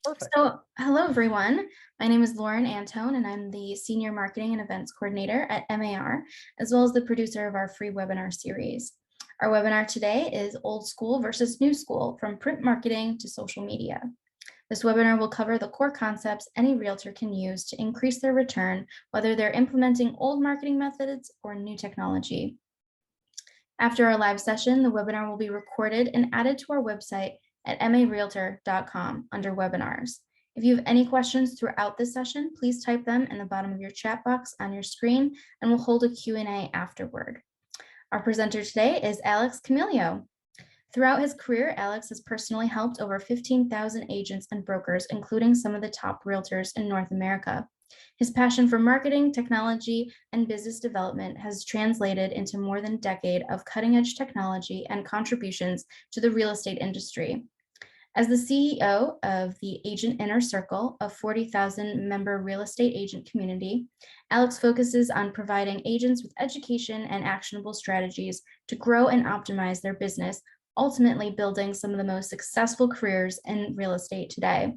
Perfect. Hello everyone. My name is Lauren Antone, and I'm the Senior Marketing and Events Coordinator at MAR, as well as the producer of our free webinar series. Our webinar today is Old School versus New School, from print marketing to social media. This webinar will cover the core concepts any realtor can use to increase their return, whether they're implementing old marketing methods or new technology. After our live session, the webinar will be recorded and added to our website at marealtor.com under webinars. If you have any questions throughout this session, please type them in the bottom of your chat box on your screen, and we'll hold a Q&A afterward. Our presenter today is Alex Camelio. Throughout his career, Alex has personally helped over 15,000 agents and brokers, including some of the top realtors in North America. His passion for marketing, technology, and business development has translated into more than a decade of cutting-edge technology and contributions to the real estate industry. As the CEO of the Agent Inner Circle, a 40,000 member real estate agent community, Alex focuses on providing agents with education and actionable strategies to grow and optimize their business, ultimately building some of the most successful careers in real estate today.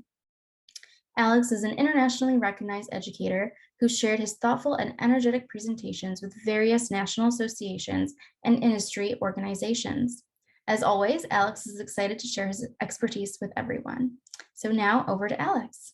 Alex is an internationally recognized educator who shared his thoughtful and energetic presentations with various national associations and industry organizations. As always, Alex is excited to share his expertise with everyone. So now over to Alex.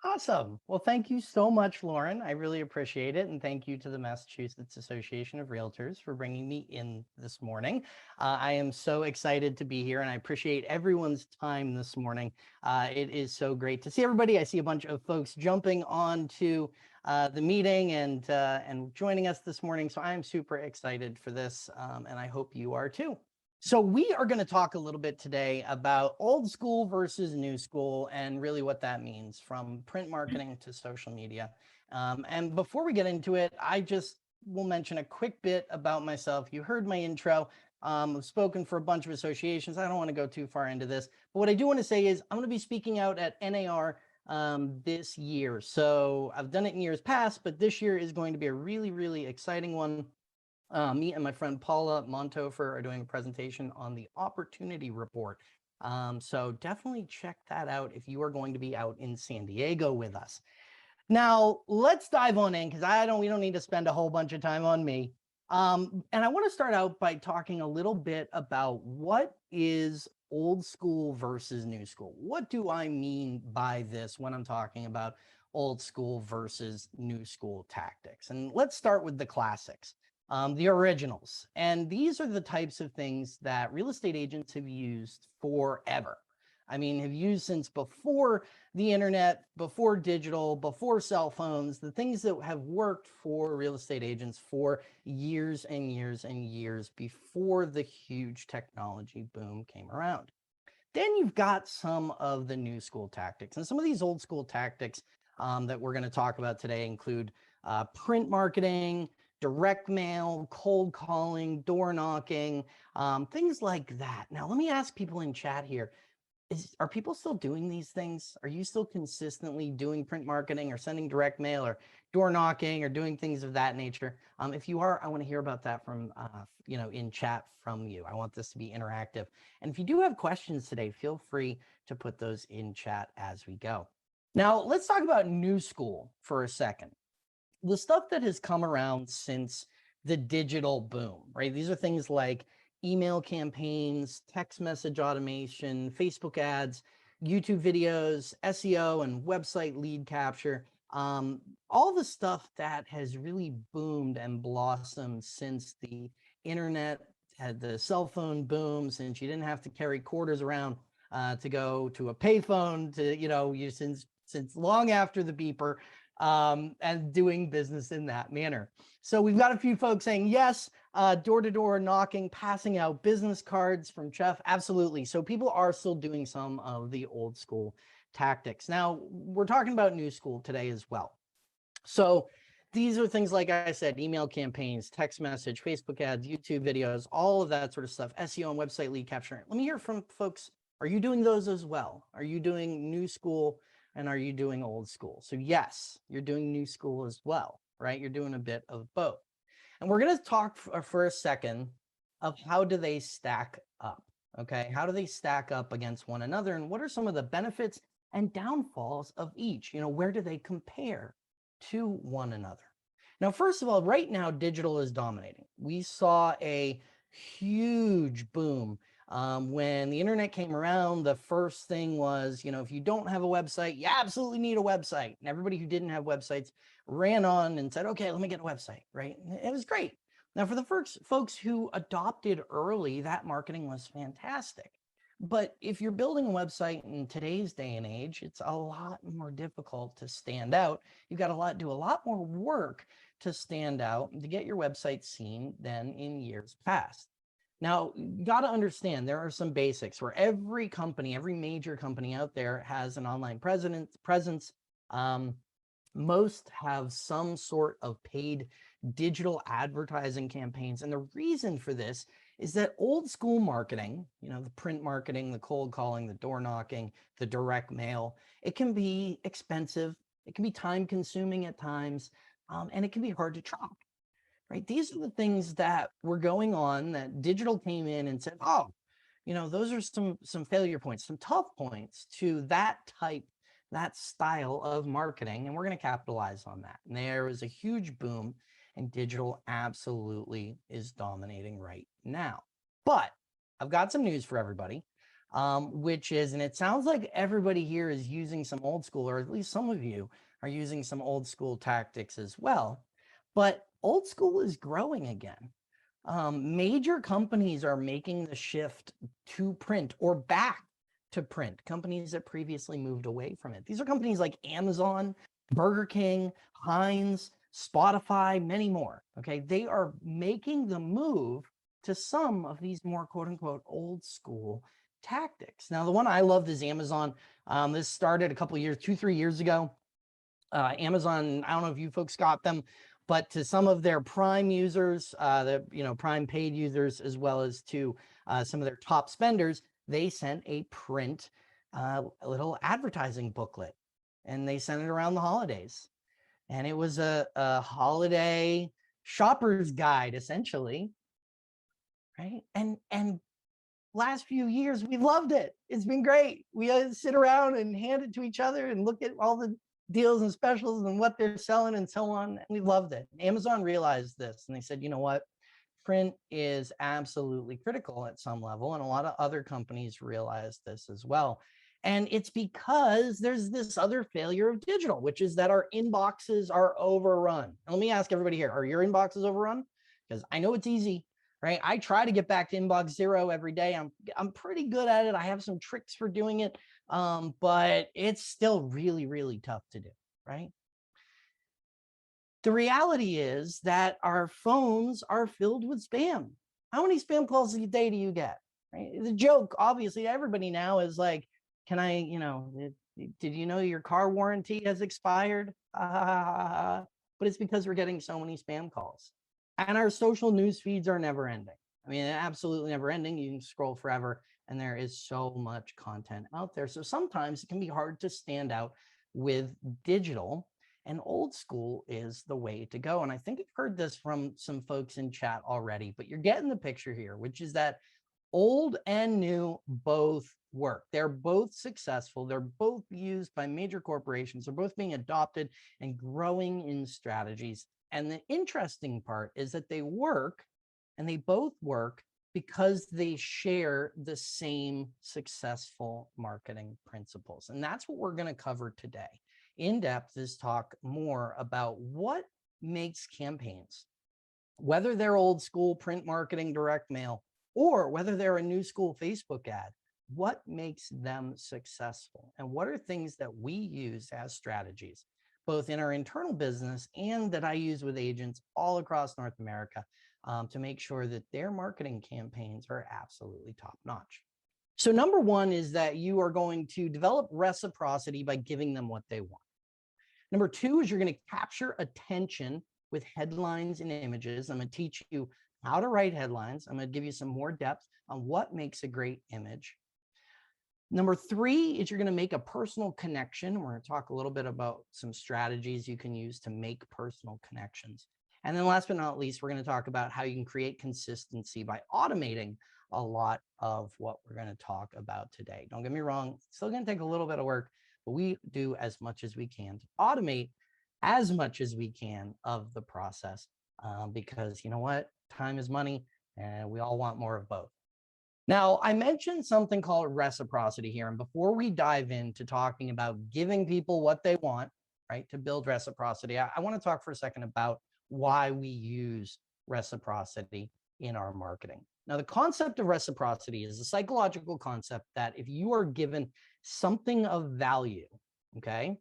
Awesome. Well, thank you so much, Lauren. I really appreciate it. And thank you to the Massachusetts Association of Realtors for bringing me in this morning. I am so excited to be here, and I appreciate everyone's time this morning. It is so great to see everybody. I see a bunch of folks jumping on to the meeting and joining us this morning. So I'm super excited for this, and I hope you are too. So we are going to talk a little bit today about old school versus new school and really what that means from print marketing to social media. And before we get into it, I just will mention a quick bit about myself. You heard my intro. I've spoken for a bunch of associations. I don't want to go too far into this, but what I do want to say is I'm going to be speaking out at NAR this year. So I've done it in years past, but this year is going to be a really, really exciting one. Me and my friend Paula Montofer are doing a presentation on the Opportunity Report. So definitely check that out if you are going to be out in San Diego with us. Now, let's dive on in because we don't need to spend a whole bunch of time on me. And I want to start out by talking a little bit about what is old school versus new school. What do I mean by this when I'm talking about old school versus new school tactics? And let's start with the classics. The originals. And these are the types of things that real estate agents have used forever. I mean, have used since before the internet, before digital, before cell phones, the things that have worked for real estate agents for years and years and years before the huge technology boom came around. Then you've got some of the new school tactics. And some of these old school tactics that we're going to talk about today include print marketing, direct mail, cold calling, door knocking, things like that. Now, let me ask people in chat here. Are people still doing these things? Are you still consistently doing print marketing or sending direct mail or door knocking or doing things of that nature? If you are, I want to hear about that from, in chat from you. I want this to be interactive. And if you do have questions today, feel free to put those in chat as we go. Now, let's talk about new school for a second. The stuff that has come around since the digital boom, right? These are things like email campaigns, text message automation, Facebook ads, YouTube videos, SEO, and website lead capture. All the stuff that has really boomed and blossomed since the internet had the cell phone boom, since you didn't have to carry quarters around to go to a payphone, to, since long after the beeper. And doing business in that manner. So we've got a few folks saying yes, door-to-door knocking, passing out business cards from Jeff. Absolutely. So people are still doing some of the old school tactics. Now, we're talking about new school today as well. So these are things, like I said, email campaigns, text message, Facebook ads, YouTube videos, all of that sort of stuff, SEO and website lead capture. Let me hear from folks. Are you doing those as well? Are you doing new school? And are you doing old school? So yes, you're doing new school as well, right? You're doing a bit of both. And we're going to talk for a second of how do they stack up, okay? How do they stack up against one another? And what are some of the benefits and downfalls of each. Where do they compare to one another? Now, first of all, right now, digital is dominating. We saw a huge boom when the internet came around. The first thing was, if you don't have a website, you absolutely need a website. And everybody who didn't have websites ran on and said, okay, let me get a website, right? And it was great. Now, for the first folks who adopted early, that marketing was fantastic. But if you're building a website in today's day and age, it's a lot more difficult to stand out. You've got to do a lot more work to stand out and to get your website seen than in years past. Now, you got to understand there are some basics where every company, every major company out there has an online presence. Most have some sort of paid digital advertising campaigns. And the reason for this is that old school marketing, the print marketing, the cold calling, the door knocking, the direct mail, it can be expensive. It can be time consuming at times, and it can be hard to track, right? These are the things that were going on that digital came in and said, oh, those are some failure points, some tough points to that style of marketing, and we're going to capitalize on that. And there was a huge boom, and digital absolutely is dominating right now. But I've got some news for everybody, which is, and it sounds like everybody here is using some old school, or at least some of you are using some old school tactics as well. But old school is growing again. Major companies are making the shift to print or back to print, companies that previously moved away from it. These are companies like Amazon, Burger King, Heinz, Spotify, many more. Okay, they are making the move to some of these more quote unquote old school tactics. Now, the one I loved is Amazon. This started a couple of years, 2-3 years ago. Amazon, I don't know if you folks got them, but to some of their Prime users, the Prime paid users, as well as to some of their top spenders, they sent a print little advertising booklet, and they sent it around the holidays. And it was a holiday shopper's guide, essentially, right? And last few years, we've loved it. It's been great. We sit around and hand it to each other and look at all the deals and specials and what they're selling and so on. And we loved it. Amazon realized this, and they said, you know what? Print is absolutely critical at some level. And a lot of other companies realize this as well. And it's because there's this other failure of digital, which is that our inboxes are overrun. And let me ask everybody here, are your inboxes overrun? Because I know it's easy, right? I try to get back to inbox zero every day. I'm pretty good at it. I have some tricks for doing it, but it's still really, really tough to do, right? The reality is that our phones are filled with spam. How many spam calls a day do you get? Right? The joke, obviously, everybody now is like, can I, did you know your car warranty has expired? But it's because we're getting so many spam calls. And our social news feeds are never ending. I mean, absolutely never ending. You can scroll forever, and there is so much content out there. So sometimes it can be hard to stand out with digital, and old school is the way to go. And I think I've heard this from some folks in chat already, but you're getting the picture here, which is that old and new both work. They're both successful. They're both used by major corporations. They're both being adopted and growing in strategies. And the interesting part is that they work, and they both work because they share the same successful marketing principles. And that's what we're going to cover today. In depth is talk more about what makes campaigns, whether they're old school print marketing, direct mail, or whether they're a new school Facebook ad, what makes them successful? And what are things that we use as strategies, both in our internal business and that I use with agents all across North America, to make sure that their marketing campaigns are absolutely top notch. So number one is that you are going to develop reciprocity by giving them what they want. Number two is you're going to capture attention with headlines and images. I'm going to teach you how to write headlines. I'm going to give you some more depth on what makes a great image. Number three is you're going to make a personal connection. We're going to talk a little bit about some strategies you can use to make personal connections. And then last but not least, we're going to talk about how you can create consistency by automating a lot of what we're going to talk about today. Don't get me wrong, it's still going to take a little bit of work, but we do as much as we can to automate as much as we can of the process, because you know what? Time is money, and we all want more of both. Now, I mentioned something called reciprocity here. And before we dive into talking about giving people what they want, right, to build reciprocity, I want to talk for a second about why we use reciprocity in our marketing. Now, the concept of reciprocity is a psychological concept that if you are given something of value, okay,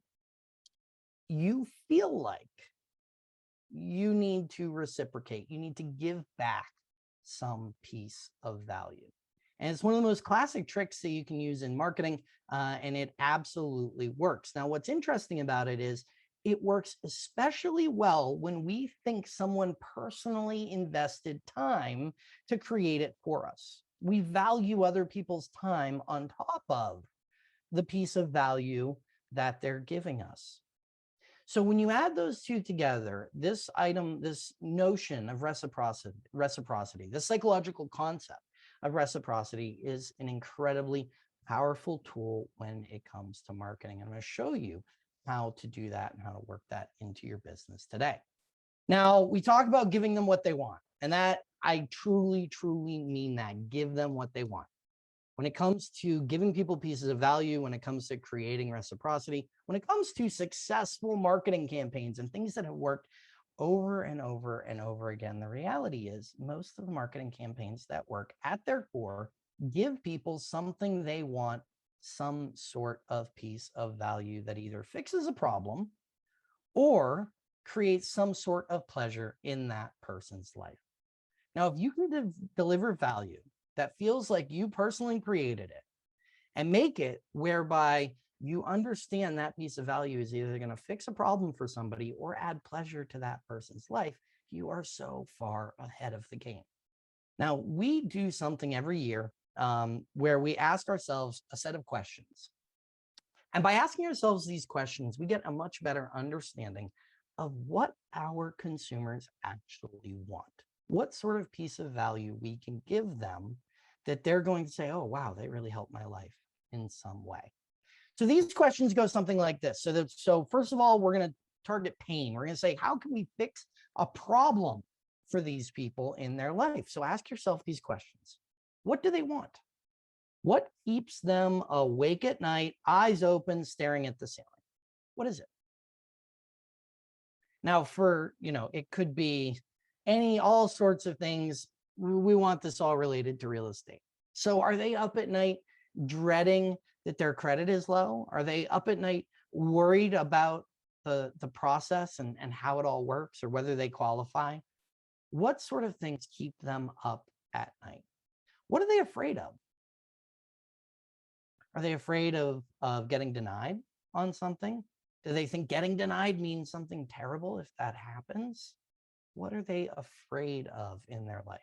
you feel like you need to reciprocate, you need to give back some piece of value. And it's one of the most classic tricks that you can use in marketing, and it absolutely works. Now, what's interesting about it is it works especially well when we think someone personally invested time to create it for us. We value other people's time on top of the piece of value that they're giving us. So when you add those two together, this item, this notion of reciprocity, this psychological concept of reciprocity is an incredibly powerful tool when it comes to marketing. I'm going to show you how to do that and how to work that into your business today. Now, we talk about giving them what they want, and that I truly, truly mean that. Give them what they want. When it comes to giving people pieces of value, when it comes to creating reciprocity, when it comes to successful marketing campaigns and things that have worked over and over and over again, the reality is most of the marketing campaigns that work at their core give people something they want, some sort of piece of value that either fixes a problem or creates some sort of pleasure in that person's life. Now, if you can deliver value that feels like you personally created it and make it whereby you understand that piece of value is either going to fix a problem for somebody or add pleasure to that person's life, you are so far ahead of the game. Now, we do something every year where we ask ourselves a set of questions. And by asking ourselves these questions, we get a much better understanding of what our consumers actually want, what sort of piece of value we can give them that they're going to say, oh, wow, they really helped my life in some way. So these questions go something like this. So first of all, we're going to target pain. We're going to say, how can we fix a problem for these people in their life? So ask yourself these questions. What do they want? What keeps them awake at night, eyes open, staring at the ceiling? What is it? Now, it could be all sorts of things. We want this all related to real estate. So are they up at night dreading that their credit is low? Are they up at night worried about the process and how it all works or whether they qualify? What sort of things keep them up at night? What are they afraid of? Are they afraid of getting denied on something? Do they think getting denied means something terrible if that happens? What are they afraid of in their life?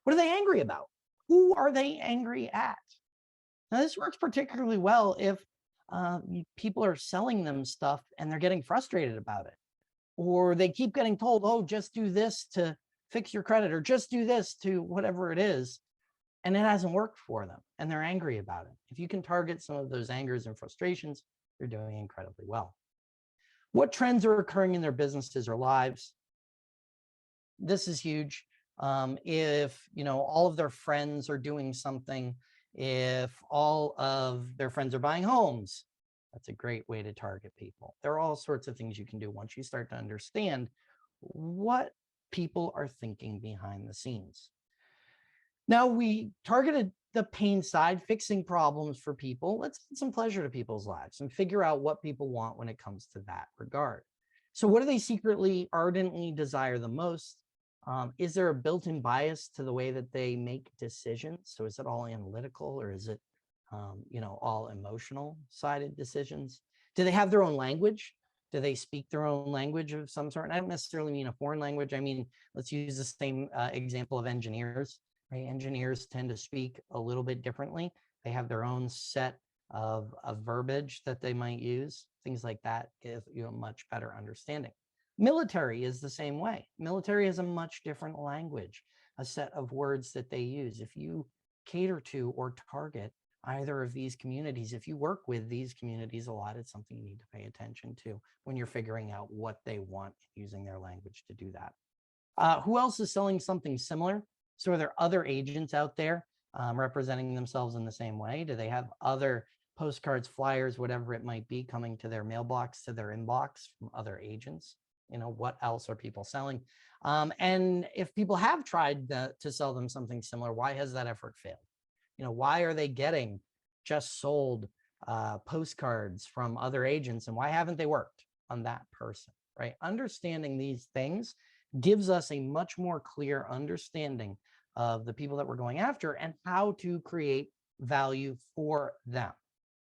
What are they angry about? Who are they angry at? Now, this works particularly well if people are selling them stuff and they're getting frustrated about it. Or they keep getting told, oh, just do this to fix your credit, or just do this to whatever it is. And it hasn't worked for them. And they're angry about it. If you can target some of those angers and frustrations, you're doing incredibly well. What trends are occurring in their businesses or lives? This is huge. If all of their friends are doing something, if all of their friends are buying homes, that's a great way to target people. There are all sorts of things you can do once you start to understand what people are thinking behind the scenes. Now, we targeted the pain side, fixing problems for people. Let's add some pleasure to people's lives and figure out what people want when it comes to that regard. So what do they secretly, ardently desire the most? Is there a built-in bias to the way that they make decisions? So is it all analytical or is it, all emotional sided decisions? Do they have their own language? Do they speak their own language of some sort? And I don't necessarily mean a foreign language. I mean, let's use the same example of engineers. Right? Engineers tend to speak a little bit differently. They have their own set of verbiage that they might use. Things like that give you a much better understanding. Military is the same way. Military has a much different language, a set of words that they use. If you cater to or target either of these communities. If you work with these communities a lot, it's something you need to pay attention to when you're figuring out what they want and using their language to do that. Who else is selling something similar? So are there other agents out there representing themselves in the same way? Do they have other postcards, flyers, whatever it might be, coming to their mailbox, to their inbox from other agents? What else are people selling? And if people have tried to sell them something similar, why has that effort failed? Why are they getting just sold postcards from other agents, and why haven't they worked on that person, right? Understanding these things gives us a much more clear understanding of the people that we're going after and how to create value for them.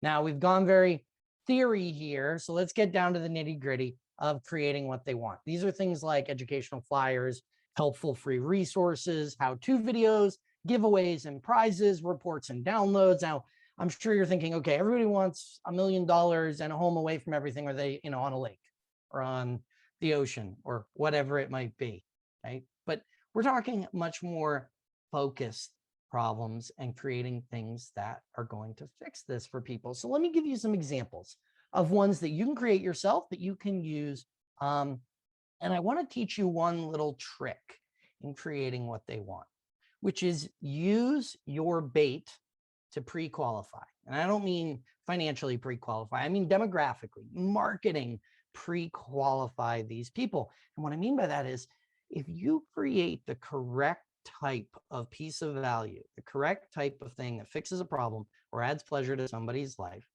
Now, we've gone very theory here, so let's get down to the nitty-gritty of creating what they want. These are things like educational flyers, helpful free resources, how-to videos, giveaways and prizes, reports and downloads. Now, I'm sure you're thinking, okay, everybody wants $1 million and a home away from everything. Are they, on a lake or on the ocean or whatever it might be, right? But we're talking much more focused problems and creating things that are going to fix this for people. So let me give you some examples of ones that you can create yourself that you can use. And I want to teach you one little trick in creating what they want, which is use your bait to pre-qualify. And I don't mean financially pre-qualify. I mean demographically, marketing pre-qualify these people. And what I mean by that is if you create the correct type of piece of value, the correct type of thing that fixes a problem or adds pleasure to somebody's life,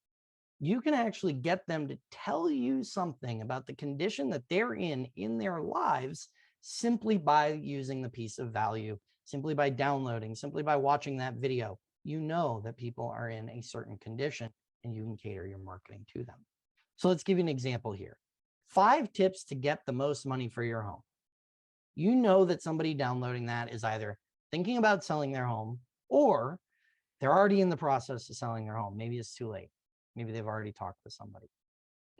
you can actually get them to tell you something about the condition that they're in their lives simply by using the piece of value, simply by downloading, simply by watching that video. You know that people are in a certain condition and you can cater your marketing to them. So let's give you an example here. 5 tips to get the most money for your home. You know that somebody downloading that is either thinking about selling their home or they're already in the process of selling their home. Maybe it's too late. Maybe they've already talked to somebody,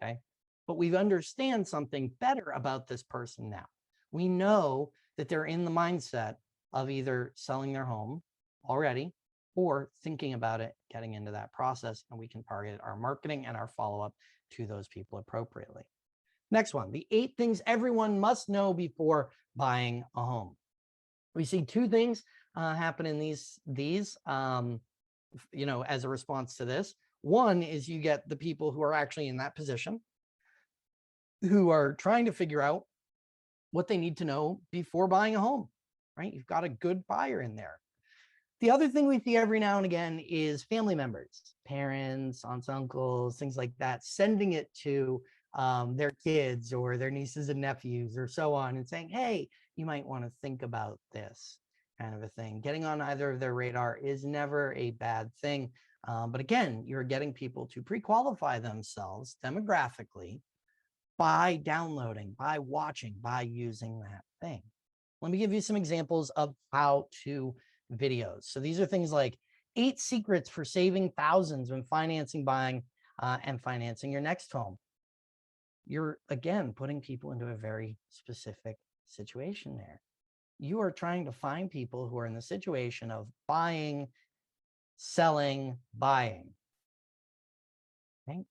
okay? But we understand something better about this person now. We know that they're in the mindset of either selling their home already or thinking about it, getting into that process, and we can target our marketing and our follow-up to those people appropriately. Next one, the 8 things everyone must know before buying a home. We see 2 things happen in these as a response to this. One is you get the people who are actually in that position, who are trying to figure out what they need to know before buying a home, right? You've got a good buyer in there. The other thing we see every now and again is family members, parents, aunts, uncles, things like that, sending it to their kids or their nieces and nephews or so on and saying, hey, you might want to think about this kind of a thing. Getting on either of their radar is never a bad thing. But again, you're getting people to pre-qualify themselves demographically by downloading, by watching, by using that thing. Let me give you some examples of how-to videos. So these are things like 8 secrets for saving thousands when financing, buying, and financing your next home. You're, again, putting people into a very specific situation there. You are trying to find people who are in the situation of buying, selling, buying. Right?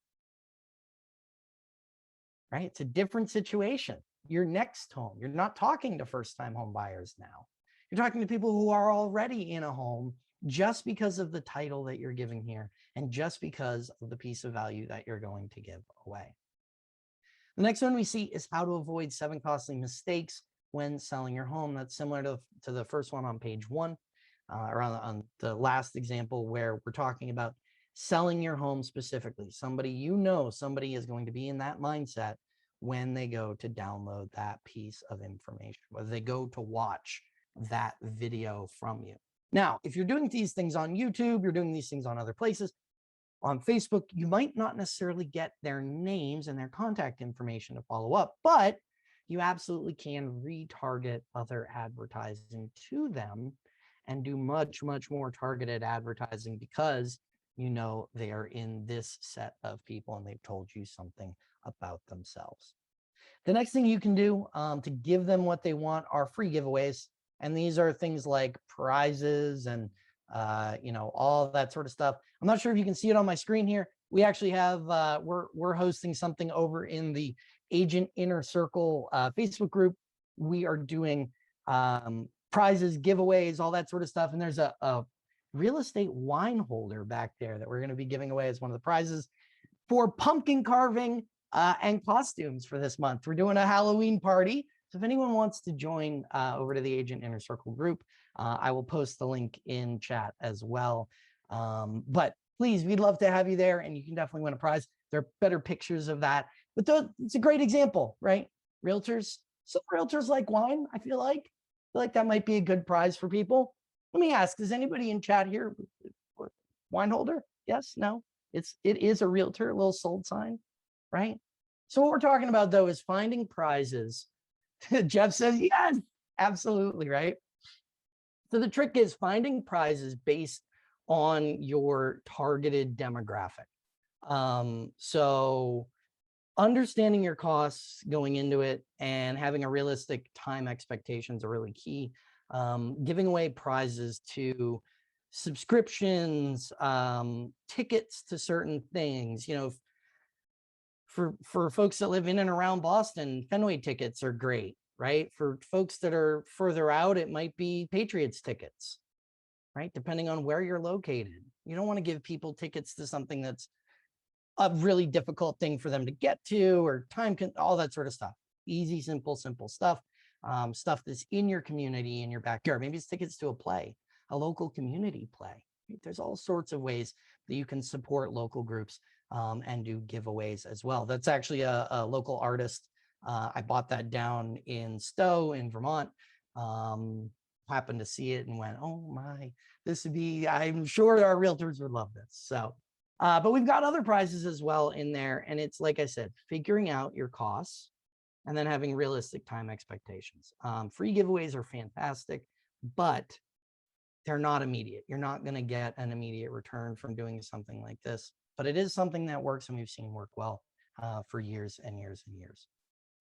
It's a different situation. Your next home. You're not talking to first-time home buyers now. You're talking to people who are already in a home just because of the title that you're giving here and just because of the piece of value that you're going to give away. The next one we see is how to avoid 7 costly mistakes when selling your home. That's similar to the first one on page 1, or on the last example where we're talking about selling your home specifically. Somebody is going to be in that mindset when they go to download that piece of information, whether they go to watch that video from you. Now, if you're doing these things on YouTube, you're doing these things on other places, on Facebook, you might not necessarily get their names and their contact information to follow up, but you absolutely can retarget other advertising to them and do much, much more targeted advertising because you know they are in this set of people and they've told you something about themselves. The next thing you can do to give them what they want are free giveaways. And these are things like prizes and all that sort of stuff. I'm not sure if you can see it on my screen here. We actually have, we're hosting something over in the Agent Inner Circle Facebook group. We are doing prizes, giveaways, all that sort of stuff. And there's a real estate wine holder back there that we're going to be giving away as one of the prizes for pumpkin carving and costumes for this month. We're doing a Halloween party. So if anyone wants to join over to the Agent Inner Circle group, I will post the link in chat as well. But please, we'd love to have you there, and you can definitely win a prize. There are better pictures of that. But it's a great example, right? Realtors, some realtors like wine, I feel like that might be a good prize for people. Let me ask, is anybody in chat here wine holder? Yes, no? It is a realtor, a little sold sign, right? So what we're talking about though is finding prizes. Jeff says, yes, absolutely, right? So the trick is finding prizes based on your targeted demographic. So understanding your costs going into it and having a realistic time expectations are really key. Giving away prizes to subscriptions, tickets to certain things, for folks that live in and around Boston, Fenway tickets are great, right? For folks that are further out, it might be Patriots tickets, right? Depending on where you're located. You don't want to give people tickets to something that's a really difficult thing for them to get to, or all that sort of stuff. Easy, simple stuff. Stuff that's in your community, in your backyard. Maybe it's tickets to a play, a local community play. There's all sorts of ways that you can support local groups and do giveaways as well. That's actually a local artist. I bought that down in Stowe in Vermont. Happened to see it and went, oh my, this would be, I'm sure our realtors would love this. So, but we've got other prizes as well in there. And it's, like I said, figuring out your costs and then having realistic time expectations. Free giveaways are fantastic, but they're not immediate. You're not going to get an immediate return from doing something like this, but it is something that works and we've seen work well for years and years and years.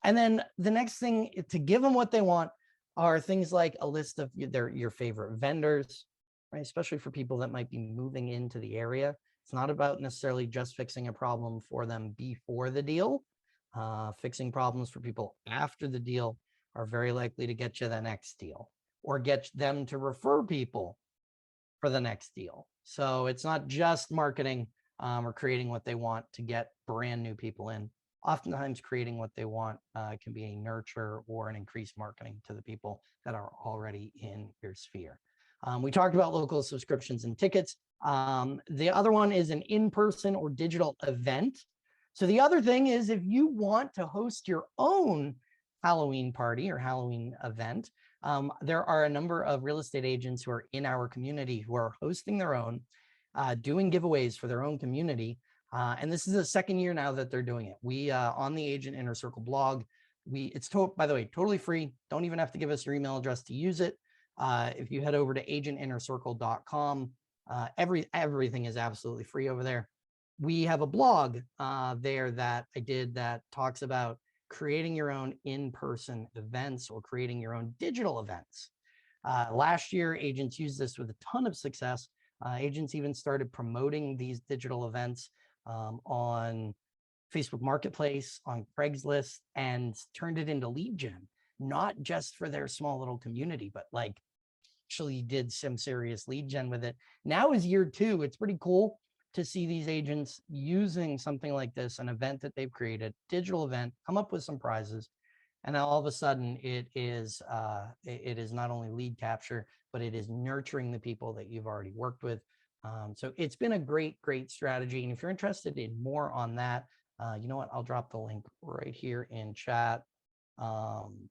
And then the next thing to give them what they want are things like a list of your favorite vendors, right? Especially for people that might be moving into the area. It's not about necessarily just fixing a problem for them before the deal. Fixing problems for people after the deal are very likely to get you the next deal or get them to refer people for the next deal. So it's not just marketing or creating what they want to get brand new people in. Oftentimes creating what they want can be a nurture or an increased marketing to the people that are already in your sphere. We talked about local subscriptions and tickets. The other one is an in-person or digital event. So the other thing is, if you want to host your own Halloween party or Halloween event, there are a number of real estate agents who are in our community who are hosting their own, doing giveaways for their own community. And this is the second year now that they're doing it. We, on the Agent Inner Circle blog, it's by the way, totally free. Don't even have to give us your email address to use it. If you head over to agentinnercircle.com, everything is absolutely free over there. We have a blog there that I did that talks about creating your own in-person events or creating your own digital events. Last year, agents used this with a ton of success. Agents even started promoting these digital events on Facebook Marketplace, on Craigslist, and turned it into lead gen, not just for their small little community, but like actually did some serious lead gen with it. Now is year two. It's pretty cool to see these agents using something like this, an event that they've created, digital event, come up with some prizes. And now all of a sudden it is not only lead capture, but it is nurturing the people that you've already worked with. So it's been a great strategy. And if you're interested in more on that, you know what, I'll drop the link right here in chat. And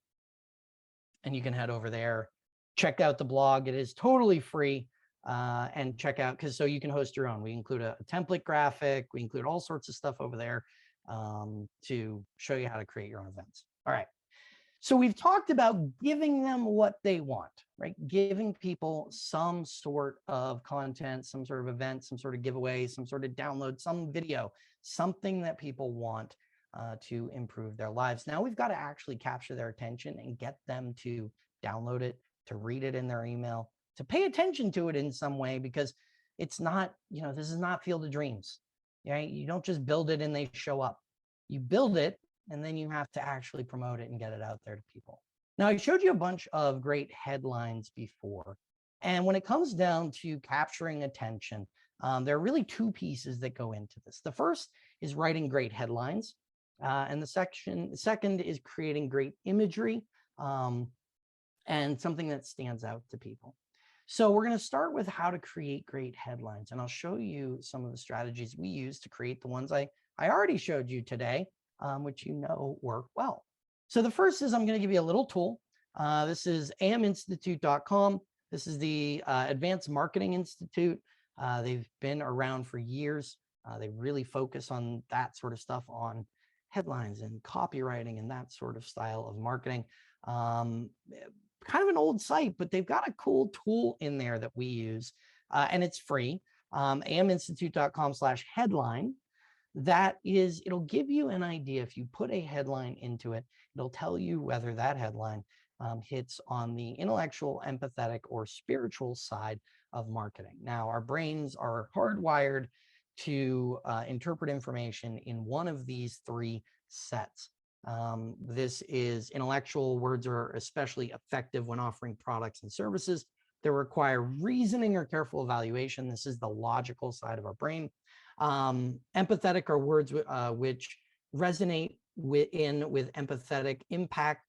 you can head over there, check out the blog. It is totally free. And check out, so you can host your own. We include a template graphic. We include all sorts of stuff over there to show you how to create your own events. All right. So we've talked about giving them what they want, right? Giving people some sort of content, some sort of event, some sort of giveaway, some sort of download, some video, something that people want to improve their lives. Now we've got to actually capture their attention and get them to download it, to read it in their email, to pay attention to it in some way, because it's not, this is not Field of Dreams. Right? You don't just build it and they show up. You build it and then you have to actually promote it and get it out there to people. Now, I showed you a bunch of great headlines before. And when it comes down to capturing attention, there are really two pieces that go into this. The first is writing great headlines. And the second is creating great imagery and something that stands out to people. So we're going to start with how to create great headlines. And I'll show you some of the strategies we use to create the ones I already showed you today, which work well. So the first is I'm going to give you a little tool. This is aminstitute.com. This is the Advanced Marketing Institute. They've been around for years. They really focus on that sort of stuff, on headlines and copywriting and that sort of style of marketing. Kind of an old site, but they've got a cool tool in there that we use, and it's free. aminstitute.com/headline. It'll give you an idea. If you put a headline into it, it'll tell you whether that headline hits on the intellectual, empathetic, or spiritual side of marketing. Now, our brains are hardwired to interpret information in one of these three sets. This is intellectual. Words are especially effective when offering products and services that require reasoning or careful evaluation. This is the logical side of our brain. Empathetic are words which resonate with empathetic impact.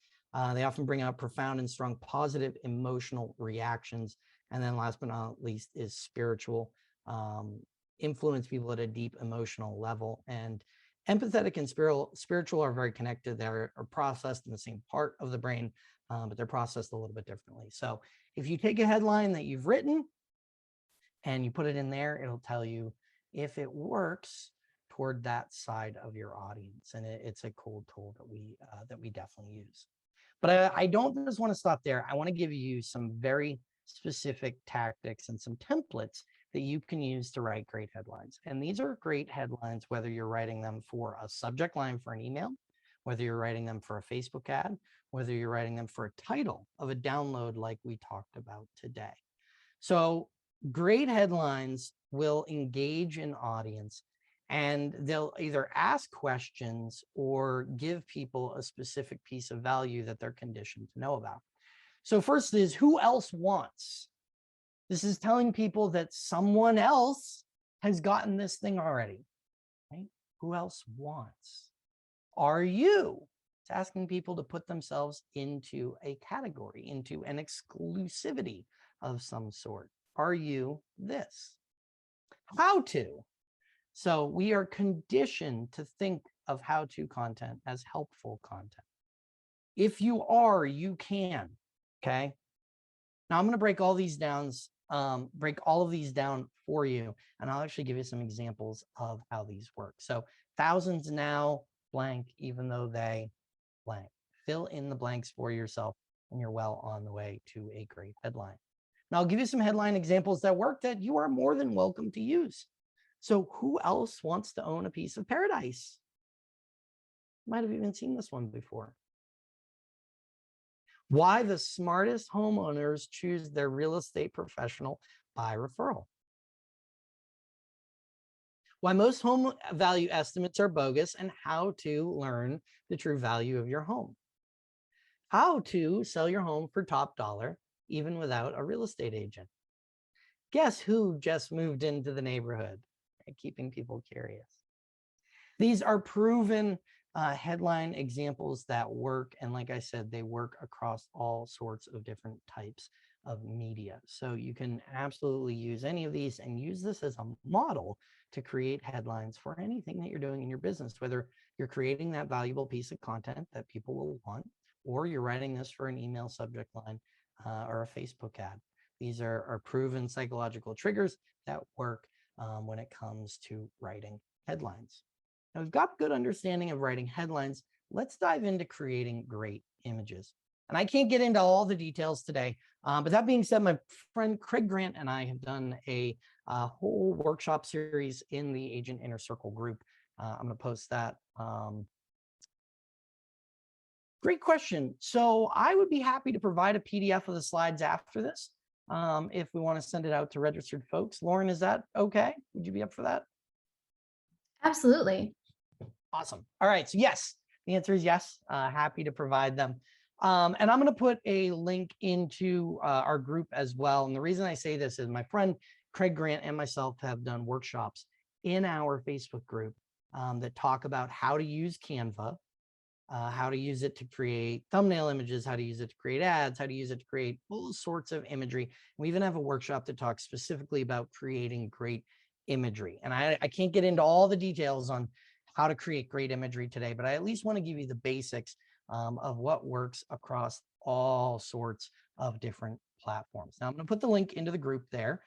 They often bring out profound and strong positive emotional reactions. And then last but not least is spiritual. Influence people at a deep emotional level. And empathetic and spiritual are very connected. They're processed in the same part of the brain, but they're processed a little bit differently. So if you take a headline that you've written and you put it in there, it'll tell you if it works toward that side of your audience. And it's a cool tool that we definitely use. But I don't just want to stop there. I want to give you some very specific tactics and some templates that you can use to write great headlines. And these are great headlines, whether you're writing them for a subject line for an email, whether you're writing them for a Facebook ad, whether you're writing them for a title of a download like we talked about today. So great headlines will engage an audience, and they'll either ask questions or give people a specific piece of value that they're conditioned to know about. So first is, who else wants? This is telling people that someone else has gotten this thing already, right? Who else wants? Are you? It's asking people to put themselves into a category, into an exclusivity of some sort. Are you this? How to? So we are conditioned to think of how-to content as helpful content. If you are, you can, okay? Now I'm going to break all of these down for you, and I'll actually give you some examples of how these work. So thousands now blank, even though they blank. Fill in the blanks for yourself, and you're well on the way to a great headline. Now I'll give you some headline examples that work that you are more than welcome to use. So who else wants to own a piece of paradise? Might have even seen this one before. Why the smartest homeowners choose their real estate professional by referral. Why most home value estimates are bogus, and how to learn the true value of your home. How to sell your home for top dollar, even without a real estate agent. Guess who just moved into the neighborhood? Keeping people curious. These are proven headline examples that work. And like I said, they work across all sorts of different types of media. So you can absolutely use any of these and use this as a model to create headlines for anything that you're doing in your business, whether you're creating that valuable piece of content that people will want, or you're writing this for an email subject line or a Facebook ad. These are proven psychological triggers that work when it comes to writing headlines. Now we've got a good understanding of writing headlines. Let's dive into creating great images. And I can't get into all the details today, but that being said, my friend Craig Grant and I have done a whole workshop series in the Agent Inner Circle group. I'm going to post that. Great question. So I would be happy to provide a PDF of the slides after this. if we want to send it out to registered folks. Lauren, is that okay? Would you be up for that? Absolutely. Awesome. All right. So yes, the answer is yes. Happy to provide them. And I'm going to put a link into our group as well. And the reason I say this is my friend Craig Grant and myself have done workshops in our Facebook group that talk about how to use Canva, how to use it to create thumbnail images, how to use it to create ads, how to use it to create all sorts of imagery. We even have a workshop that talks specifically about creating great imagery. And I can't get into all the details on how to create great imagery today, but I at least want to give you the basics of what works across all sorts of different platforms. Now I'm going to put the link into the group there.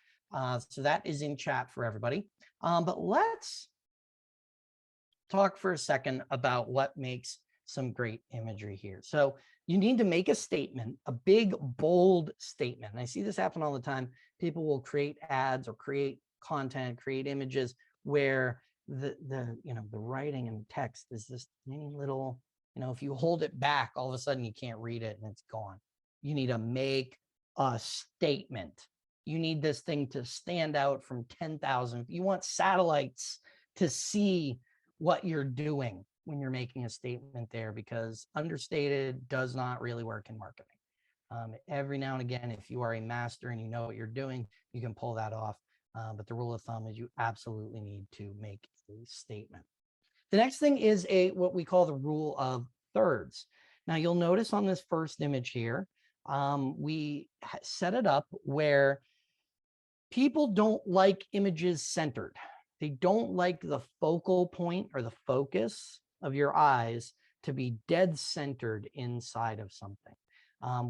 So that is in chat for everybody. But let's talk for a second about what makes some great imagery here. So you need to make a statement, a big, bold statement. And I see this happen all the time. People will create ads or create content, create images where the writing and text is this tiny little, if you hold it back, all of a sudden you can't read it and it's gone. You need to make a statement. You need this thing to stand out from 10,000. You want satellites to see what you're doing when you're making a statement there, because understated does not really work in marketing. Every now and again, if you are a master and you know what you're doing, you can pull that off. But the rule of thumb is you absolutely need to make a statement. The next thing is what we call the rule of thirds. Now you'll notice on this first image here, we set it up where people don't like images centered. They don't like the focal point or the focus of your eyes to be dead centered inside of something.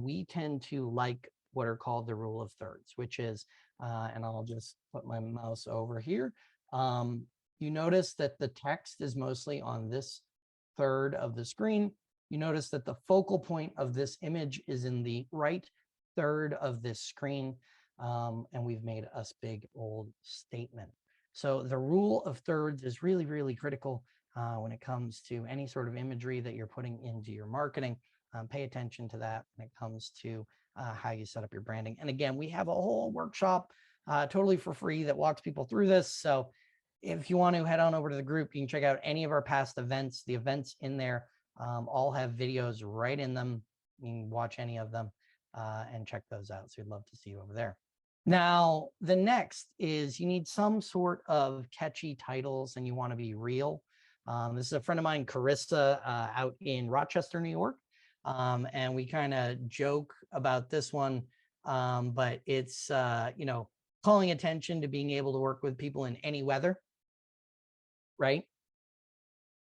We tend to like what are called the rule of thirds, which is, and I'll just put my mouse over here. You notice that the text is mostly on this third of the screen. You notice that the focal point of this image is in the right third of this screen. And we've made a big old statement. So the rule of thirds is really, really critical when it comes to any sort of imagery that you're putting into your marketing. Pay attention to that when it comes to how you set up your branding. And again, we have a whole workshop totally for free that walks people through this. So if you want to head on over to the group, you can check out any of our past events. The events in there all have videos right in them. You can watch any of them and check those out. So we'd love to see you over there. Now, the next is you need some sort of catchy titles and you want to be real. This is a friend of mine, Carissa, out in Rochester, New York. And we kind of joke about this one, but it's, calling attention to being able to work with people in any weather, right?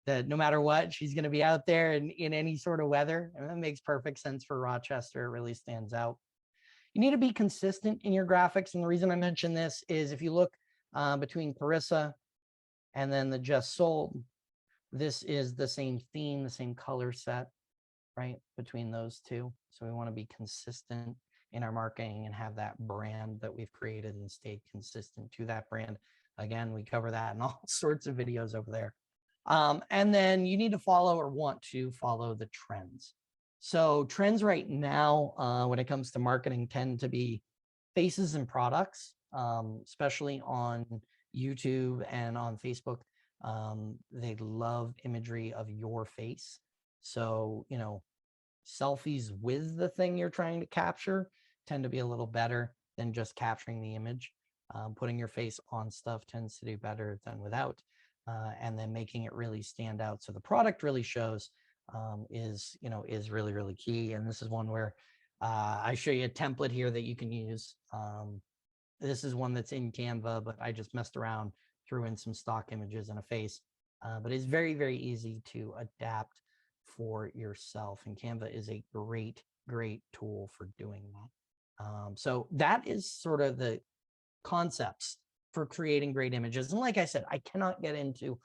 That no matter what, she's going to be out there in any sort of weather. And that makes perfect sense for Rochester. It really stands out. You need to be consistent in your graphics. And the reason I mention this is if you look between Carissa and then the Just Sold, this is the same theme, the same color set, right, between those two. So we want to be consistent in our marketing and have that brand that we've created and stay consistent to that brand. Again, we cover that in all sorts of videos over there. And then you need to follow or want to follow the trends. So trends right now, when it comes to marketing, tend to be faces and products, especially on YouTube and on Facebook. They love imagery of your face. So, selfies with the thing you're trying to capture tend to be a little better than just capturing the image. Putting your face on stuff tends to do better than without. And then making it really stand out so the product really shows is really, really key. And this is one where I show you a template here that you can use. This is one that's in Canva, but I just messed around, threw in some stock images and a face. But it's very, very easy to adapt for yourself. And Canva is a great, great tool for doing that. So that is sort of the concepts for creating great images. And like I said, I cannot get into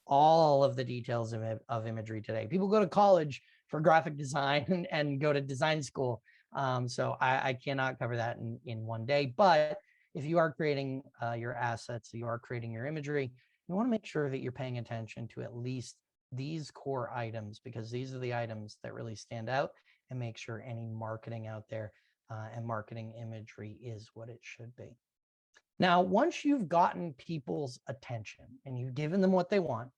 all of the details of imagery today. People go to college for graphic design and go to design school. So I cannot cover that in one day. But if you are creating your assets, you are creating your imagery, you want to make sure that you're paying attention to at least these core items, because these are the items that really stand out, and make sure any marketing out there and marketing imagery is what it should be. Now, once you've gotten people's attention and you've given them what they want,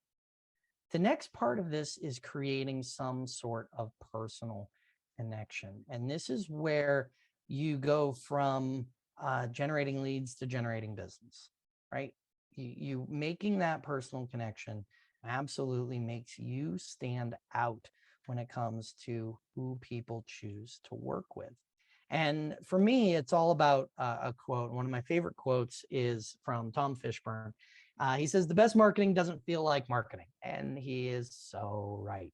the next part of this is creating some sort of personal connection. And this is where you go from generating leads to generating business, right? You making that personal connection absolutely makes you stand out when it comes to who people choose to work with. And for me, it's all about a quote. One of my favorite quotes is from Tom Fishburne. He says, the best marketing doesn't feel like marketing. And he is so right.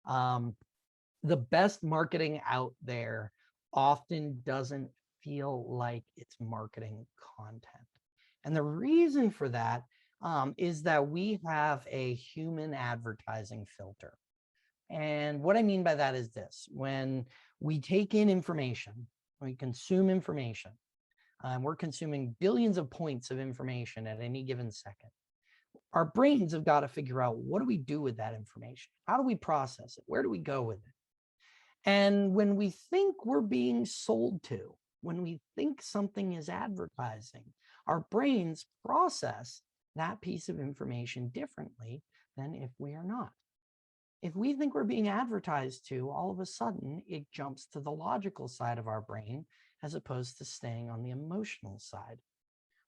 Um, the best marketing out there often doesn't feel like it's marketing content. And the reason for that is that we have a human advertising filter. And what I mean by that is this: when we take in information, we consume information, we're consuming billions of points of information at any given second. Our brains have got to figure out, what do we do with that information? How do we process it? Where do we go with it? And when we think we're being sold to, when we think something is advertising, our brains process that piece of information differently than if we are not. If we think we're being advertised to, all of a sudden it jumps to the logical side of our brain as opposed to staying on the emotional side.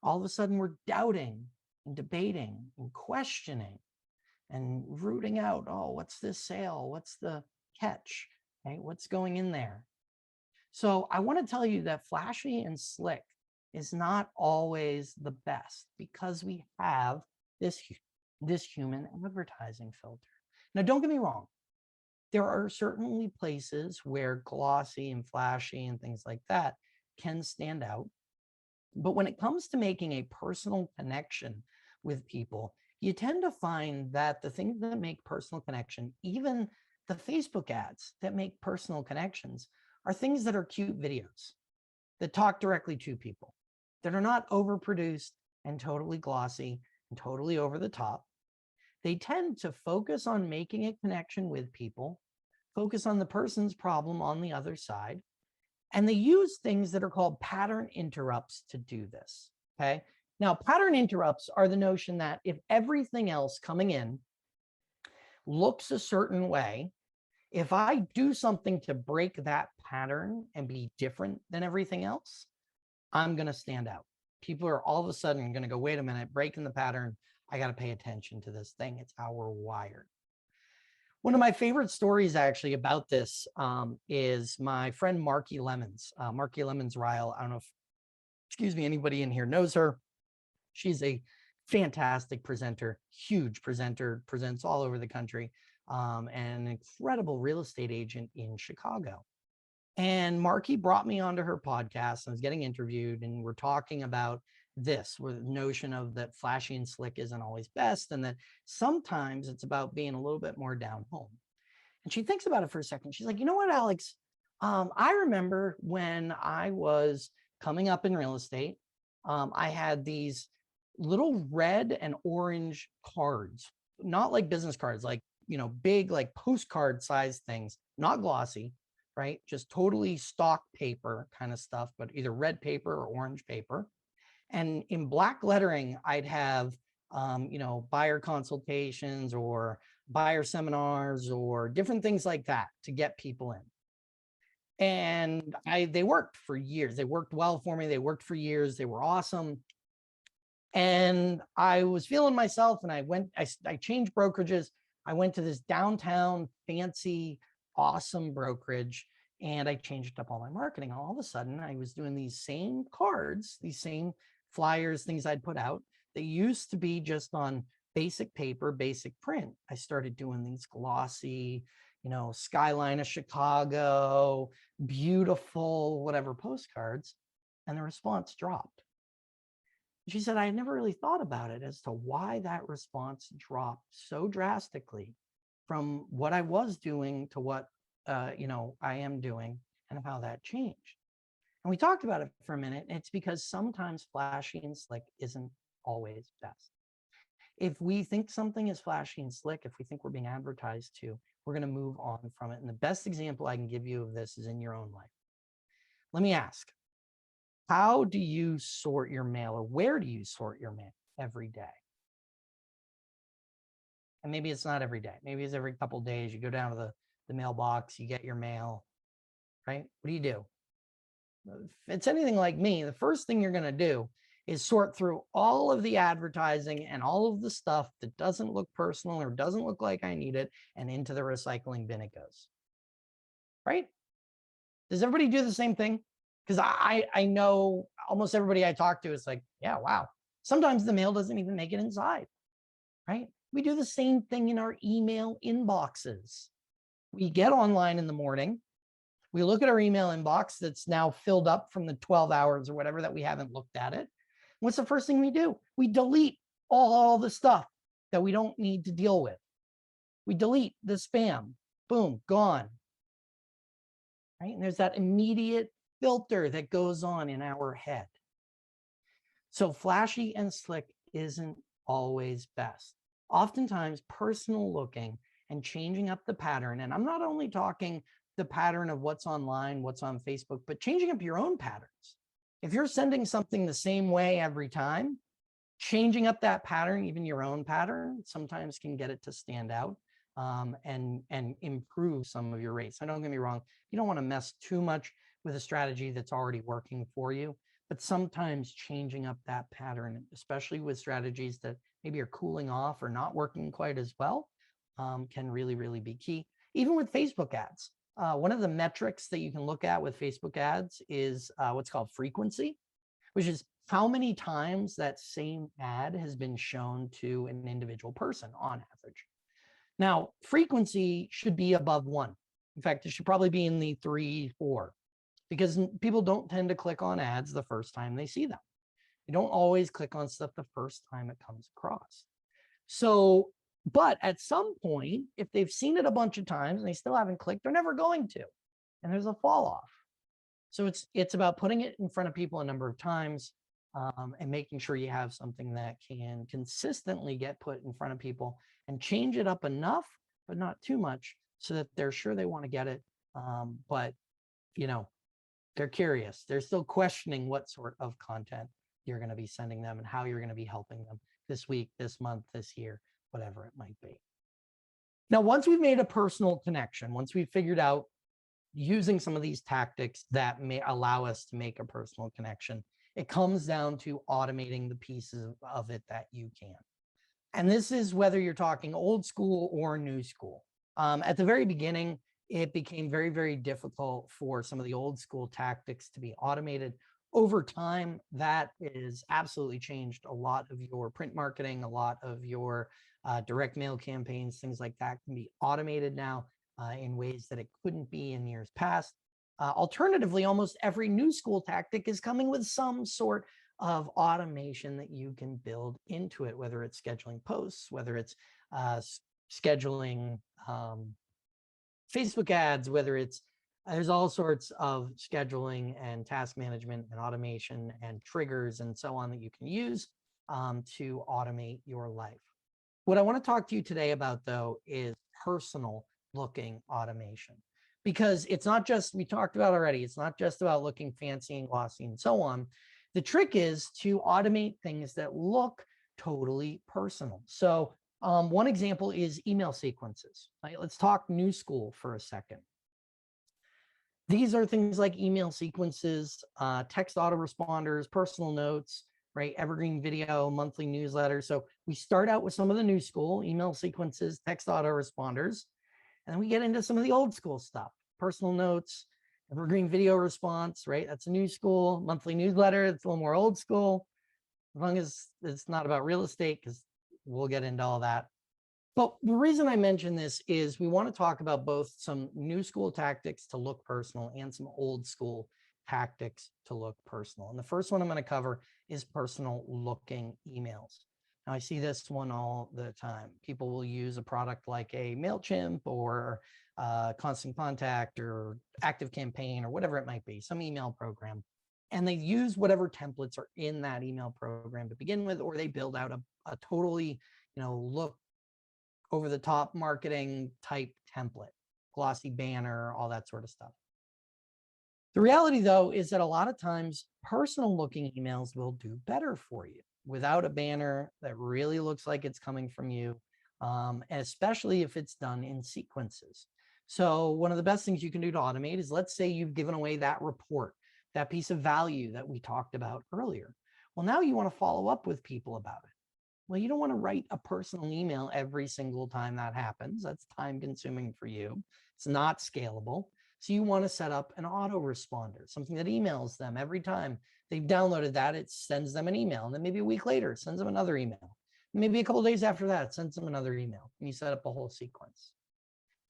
All of a sudden we're doubting and debating and questioning and rooting out, oh, what's this sale? What's the catch? Right? What's going in there? So I want to tell you that flashy and slick is not always the best, because we have this human advertising filter. Now, don't get me wrong. There are certainly places where glossy and flashy and things like that can stand out. But when it comes to making a personal connection with people, you tend to find that the things that make personal connection, even the Facebook ads that make personal connections, are things that are cute videos that talk directly to people, that are not overproduced and totally glossy and totally over the top. They tend to focus on making a connection with people, focus on the person's problem on the other side, and they use things that are called pattern interrupts to do this. Okay. Now, pattern interrupts are the notion that if everything else coming in looks a certain way, if I do something to break that pattern and be different than everything else, I'm going to stand out. People are all of a sudden going to go, wait a minute, breaking the pattern. I got to pay attention to this thing. It's how we're wired. One of my favorite stories actually about this is my friend Marky Lemons. Marky Lemons Ryle. I don't know if, excuse me, anybody in here knows her. She's a fantastic presenter, huge presenter, presents all over the country, and an incredible real estate agent in Chicago. And Marky brought me onto her podcast. I was getting interviewed, and we're talking about this, with the notion of that flashy and slick isn't always best, and that sometimes it's about being a little bit more down home. And she thinks about it for a second. She's like, you know what, Alex? I remember when I was coming up in real estate, I had these little red and orange cards, not like business cards, like, big, like postcard size things, not glossy, right? Just totally stock paper kind of stuff, but either red paper or orange paper. And in black lettering, I'd have, buyer consultations or buyer seminars or different things like that to get people in. And they worked for years. They worked well for me. They worked for years. They were awesome. And I was feeling myself, and I changed brokerages. I went to this downtown fancy, awesome brokerage, and I changed up all my marketing. All of a sudden, I was doing these same cards, these same flyers, things I'd put out that used to be just on basic paper, basic print. I started doing these glossy, skyline of Chicago, beautiful, whatever postcards, and the response dropped. She said, I had never really thought about it as to why that response dropped so drastically from what I was doing to what, I am doing, and how that changed. And we talked about it for a minute. And it's because sometimes flashy and slick isn't always best. If we think something is flashy and slick, if we think we're being advertised to, we're going to move on from it. And the best example I can give you of this is in your own life. let me ask, how do you sort your mail, or where do you sort your mail every day? And maybe it's not every day. Maybe it's every couple of days. You go down to the mailbox, you get your mail, right? What do you do? If it's anything like me, the first thing you're going to do is sort through all of the advertising and all of the stuff that doesn't look personal or doesn't look like I need it, and into the recycling bin it goes. Right? Does everybody do the same thing? Because I know almost everybody I talk to is like, yeah, wow. Sometimes the mail doesn't even make it inside, right? We do the same thing in our email inboxes. We get online in the morning, we look at our email inbox that's now filled up from the 12 hours or whatever that we haven't looked at it. What's the first thing we do? We delete all the stuff that we don't need to deal with. We delete the spam. Boom, gone. Right? And there's that immediate filter that goes on in our head. So flashy and slick isn't always best. Oftentimes, personal looking and changing up the pattern, and I'm not only talking the pattern of what's online, what's on Facebook, but changing up your own patterns. If you're sending something the same way every time, changing up that pattern, even your own pattern, sometimes can get it to stand out and improve some of your rates. Now, don't get me wrong, you don't want to mess too much with a strategy that's already working for you, but sometimes changing up that pattern, especially with strategies that maybe are cooling off or not working quite as well, can really, really be key. Even with Facebook ads, one of the metrics that you can look at with Facebook ads is what's called frequency, which is how many times that same ad has been shown to an individual person on average. Now, frequency should be above 1. In fact, it should probably be in the 3, 4, because people don't tend to click on ads the first time they see them. You don't always click on stuff the first time it comes across. So, but at some point, if they've seen it a bunch of times and they still haven't clicked, they're never going to. And there's a fall off. So it's about putting it in front of people a number of times and making sure you have something that can consistently get put in front of people, and change it up enough, but not too much, so that they're sure they want to get it. But, you know, they're curious. They're still questioning what sort of content you're going to be sending them and how you're going to be helping them this week, this month, this year, whatever it might be. Now, once we've made a personal connection, once we've figured out using some of these tactics that may allow us to make a personal connection, it comes down to automating the pieces of it that you can. And this is whether you're talking old school or new school. At the very beginning, it became very, very difficult for some of the old school tactics to be automated. Over time, that is absolutely changed. A lot of your print marketing, a lot of your direct mail campaigns, things like that can be automated now in ways that it couldn't be in years past. Alternatively, almost every new school tactic is coming with some sort of automation that you can build into it, whether it's scheduling posts, whether it's scheduling Facebook ads, whether it's there's all sorts of scheduling and task management and automation and triggers and so on that you can use to automate your life. What I want to talk to you today about, though, is personal looking automation, because it's not just, we talked about already, it's not just about looking fancy and glossy and so on. The trick is to automate things that look totally personal. So one example is email sequences. Right? Let's talk new school for a second. These are things like email sequences, text autoresponders, personal notes, right? Evergreen video, monthly newsletter. So we start out with some of the new school, email sequences, text autoresponders, and then we get into some of the old school stuff, personal notes, evergreen video response, right? That's a new school, monthly newsletter. It's a little more old school, as long as it's not about real estate, because we'll get into all that. But the reason I mention this is we want to talk about both some new school tactics to look personal and some old school tactics to look personal. And the first one I'm going to cover is personal looking emails. Now, I see this one all the time. People will use a product like a MailChimp or Constant Contact or Active Campaign or whatever it might be, some email program. And they use whatever templates are in that email program to begin with, or they build out a totally, look over the top marketing type template, glossy banner, all that sort of stuff. The reality, though, is that a lot of times personal looking emails will do better for you without a banner that really looks like it's coming from you, especially if it's done in sequences. So, one of the best things you can do to automate is, let's say you've given away that report, that piece of value that we talked about earlier. Well, now you want to follow up with people about it. Well, you don't want to write a personal email every single time that happens. That's time consuming for you. It's not scalable. So you want to set up an autoresponder, something that emails them every time they've downloaded that. It sends them an email. And then maybe a week later, it sends them another email. Maybe a couple of days after that, it sends them another email. And you set up a whole sequence.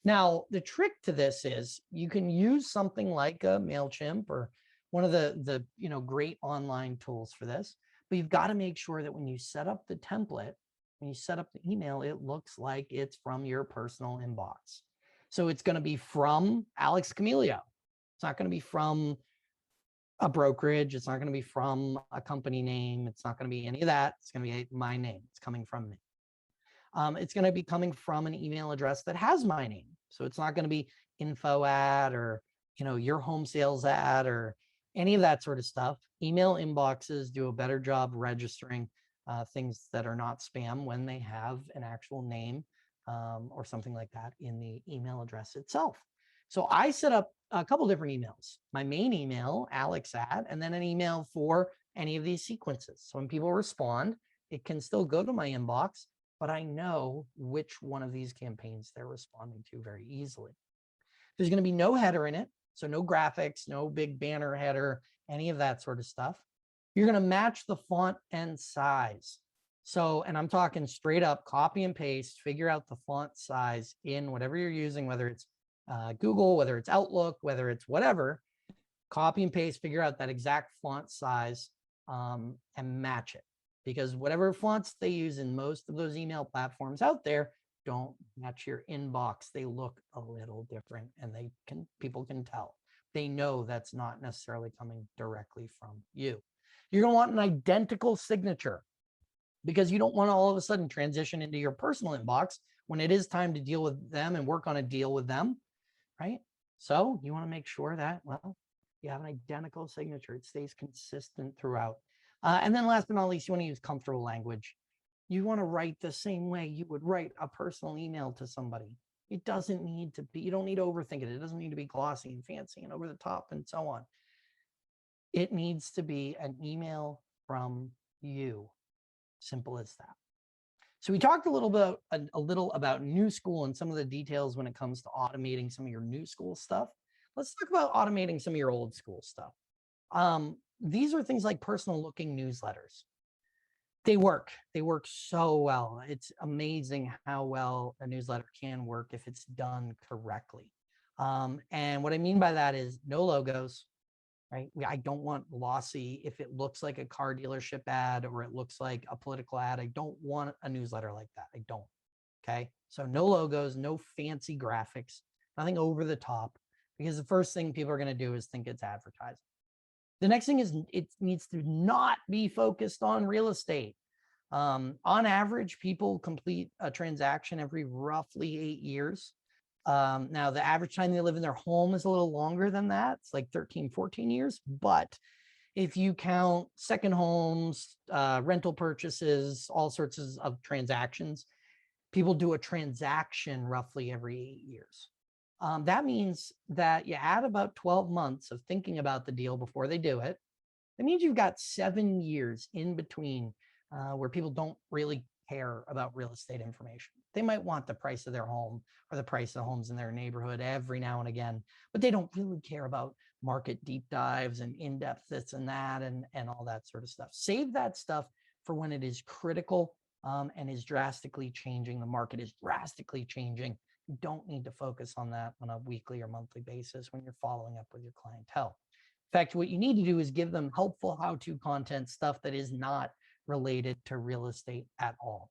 Now, the trick to this is you can use something like a MailChimp or one of the great online tools for this, but you've got to make sure that when you set up the template, when you set up the email, it looks like it's from your personal inbox. So it's going to be from Alex Camelio. It's not going to be from a brokerage. It's not going to be from a company name. It's not going to be any of that. It's going to be my name. It's coming from me. It's going to be coming from an email address that has my name. So it's not going to be info at or, your home sales at or any of that sort of stuff. Email inboxes do a better job registering things that are not spam when they have an actual name or something like that in the email address itself. So I set up a couple different emails, my main email, Alex at, and then an email for any of these sequences. So when people respond, it can still go to my inbox, but I know which one of these campaigns they're responding to very easily. There's going to be no header in it. So no graphics, no big banner header, any of that sort of stuff. You're going to match the font and size. So, and I'm talking straight up copy and paste, figure out the font size in whatever you're using, whether it's Google, whether it's Outlook, whether it's whatever, copy and paste, figure out that exact font size and match it. Because whatever fonts they use in most of those email platforms out there don't match your inbox. They look a little different and people can tell. They know that's not necessarily coming directly from you. You're going to want an identical signature because you don't want to all of a sudden transition into your personal inbox when it is time to deal with them and work on a deal with them, right? So you want to make sure that, you have an identical signature. It stays consistent throughout. And then last but not least, you want to use comfortable language. You want to write the same way you would write a personal email to somebody. It doesn't need to be, you don't need to overthink it. It doesn't need to be glossy and fancy and over the top and so on. It needs to be an email from you. Simple as that. So we talked a little about new school and some of the details when it comes to automating some of your new school stuff. Let's talk about automating some of your old school stuff. These are things like personal looking newsletters. They work so well. It's amazing how well a newsletter can work if it's done correctly. And what I mean by that is no logos, right? I don't want glossy. If it looks like a car dealership ad or it looks like a political ad, I don't want a newsletter like that. I don't. Okay. So no logos, no fancy graphics, nothing over the top, because the first thing people are going to do is think it's advertising. The next thing is it needs to not be focused on real estate. On average, people complete a transaction every roughly 8 years. Now, the average time they live in their home is a little longer than that. It's like 13, 14 years. But if you count second homes, rental purchases, all sorts of transactions, people do a transaction roughly every 8 years. That means that you add about 12 months of thinking about the deal before they do it. That means you've got 7 years in between where people don't really care about real estate information. They might want the price of their home or the price of homes in their neighborhood every now and again, but they don't really care about market deep dives and in-depth this and that and all that sort of stuff. Save that stuff for when it is critical and is drastically changing. The market is drastically changing. You don't need to focus on that on a weekly or monthly basis when you're following up with your clientele. In fact, what you need to do is give them helpful how-to content, stuff that is not related to real estate at all.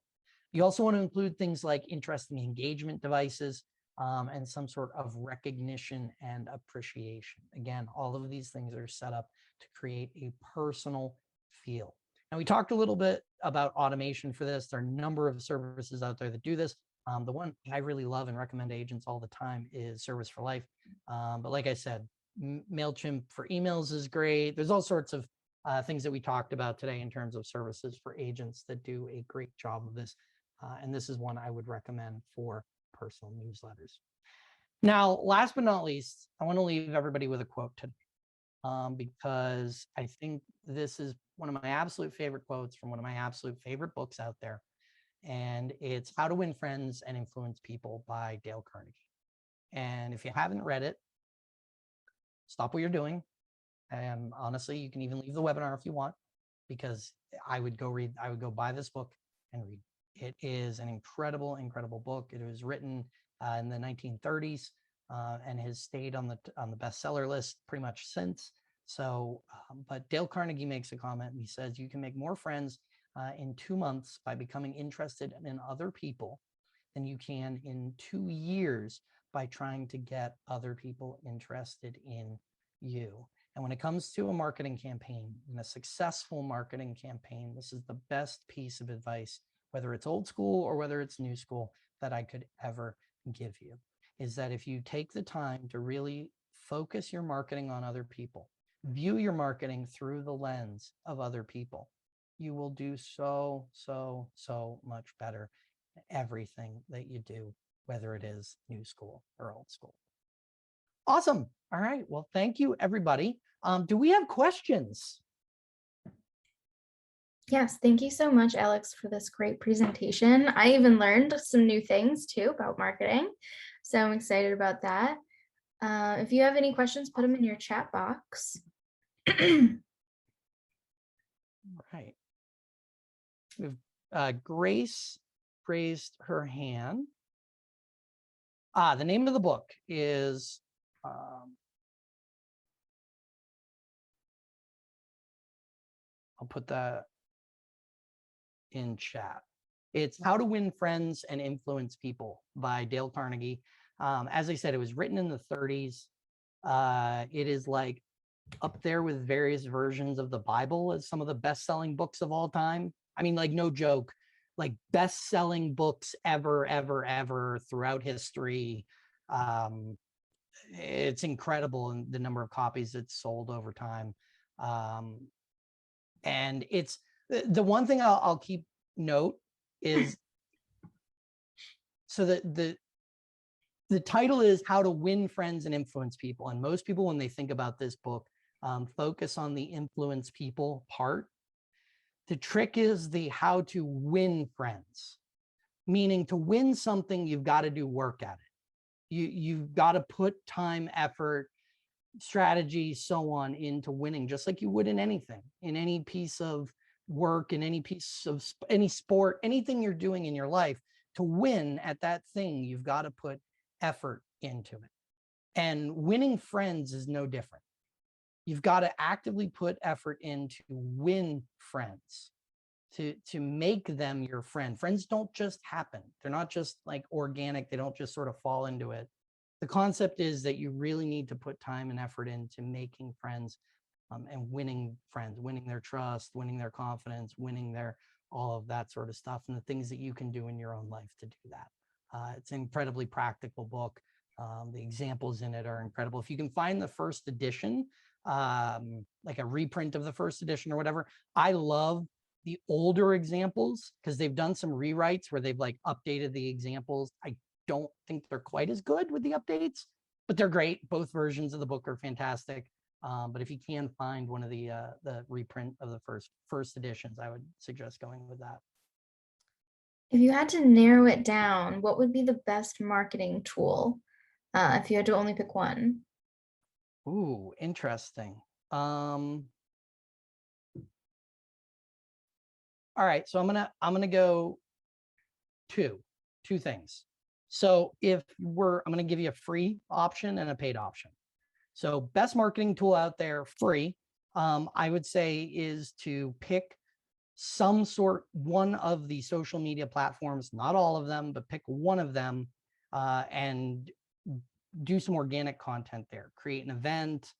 You also want to include things like interesting engagement devices and some sort of recognition and appreciation. Again, all of these things are set up to create a personal feel. And we talked a little bit about automation for this. There are a number of services out there that do this. The one I really love and recommend to agents all the time is Service for Life. But like I said, MailChimp for emails is great. There's all sorts of things that we talked about today in terms of services for agents that do a great job of this. And this is one I would recommend for personal newsletters. Now, last but not least, I want to leave everybody with a quote today, because I think this is one of my absolute favorite quotes from one of my absolute favorite books out there. And it's How to Win Friends and Influence People by Dale Carnegie. And if you haven't read it, stop what you're doing. And honestly, you can even leave the webinar if you want, because I would go buy this book and read. It is an incredible, incredible book. It was written in the 1930s and has stayed on the bestseller list pretty much since. So, but Dale Carnegie makes a comment. And he says, you can make more friends in 2 months by becoming interested in other people than you can in 2 years by trying to get other people interested in you. And when it comes to a marketing campaign, and a successful marketing campaign, this is the best piece of advice, whether it's old school or whether it's new school, that I could ever give you, is that if you take the time to really focus your marketing on other people, view your marketing through the lens of other people, you will do so much better everything that you do, whether it is new school or old school. Awesome. All right. Well, thank you, everybody. Do we have questions? Yes, thank you so much, Alex, for this great presentation. I even learned some new things too about marketing, so I'm excited about that. If you have any questions, put them in your chat box. Right. Grace raised her hand. The name of the book is I'll put that in chat. It's How to Win Friends and Influence People by Dale Carnegie. As I said, it was written in the 30s. It is like up there with various versions of the Bible as some of the best-selling books of all time. I mean, like, no joke, like best-selling books ever throughout history. It's incredible in the number of copies it's sold over time. And it's the one thing I'll keep note is, so that the title is How to Win Friends and Influence People. And most people, when they think about this book, focus on the influence people part. The trick is the how to win friends, meaning to win something, you've got to do work at it. You've got to put time, effort, strategy, so on into winning, just like you would in anything, in any piece of work, in any piece of any sport, anything you're doing in your life. To win at that thing, you've got to put effort into it. And winning friends is no different. You've got to actively put effort in to win friends, to make them your friend. Friends don't just happen. They're not just like organic. They don't just sort of fall into it. The concept is that you really need to put time and effort into making friends and winning friends, winning their trust, winning their confidence, winning their all of that sort of stuff, and the things that you can do in your own life to do that. It's an incredibly practical book. The examples in it are incredible. If you can find the first edition, like a reprint of the first edition or whatever, I love the older examples because they've done some rewrites where they've like updated the examples. I don't think they're quite as good with the updates, but they're great. Both versions of the book are fantastic. But if you can find one of the reprint of the first editions, I would suggest going with that. If you had to narrow it down, what would be the best marketing tool if you had to only pick one? Ooh, interesting. All right, so I'm gonna go two things. So I'm gonna give you a free option and a paid option. So best marketing tool out there, free, I would say, is to pick one of the social media platforms, not all of them, but pick one of them and do some organic content there. Create an event,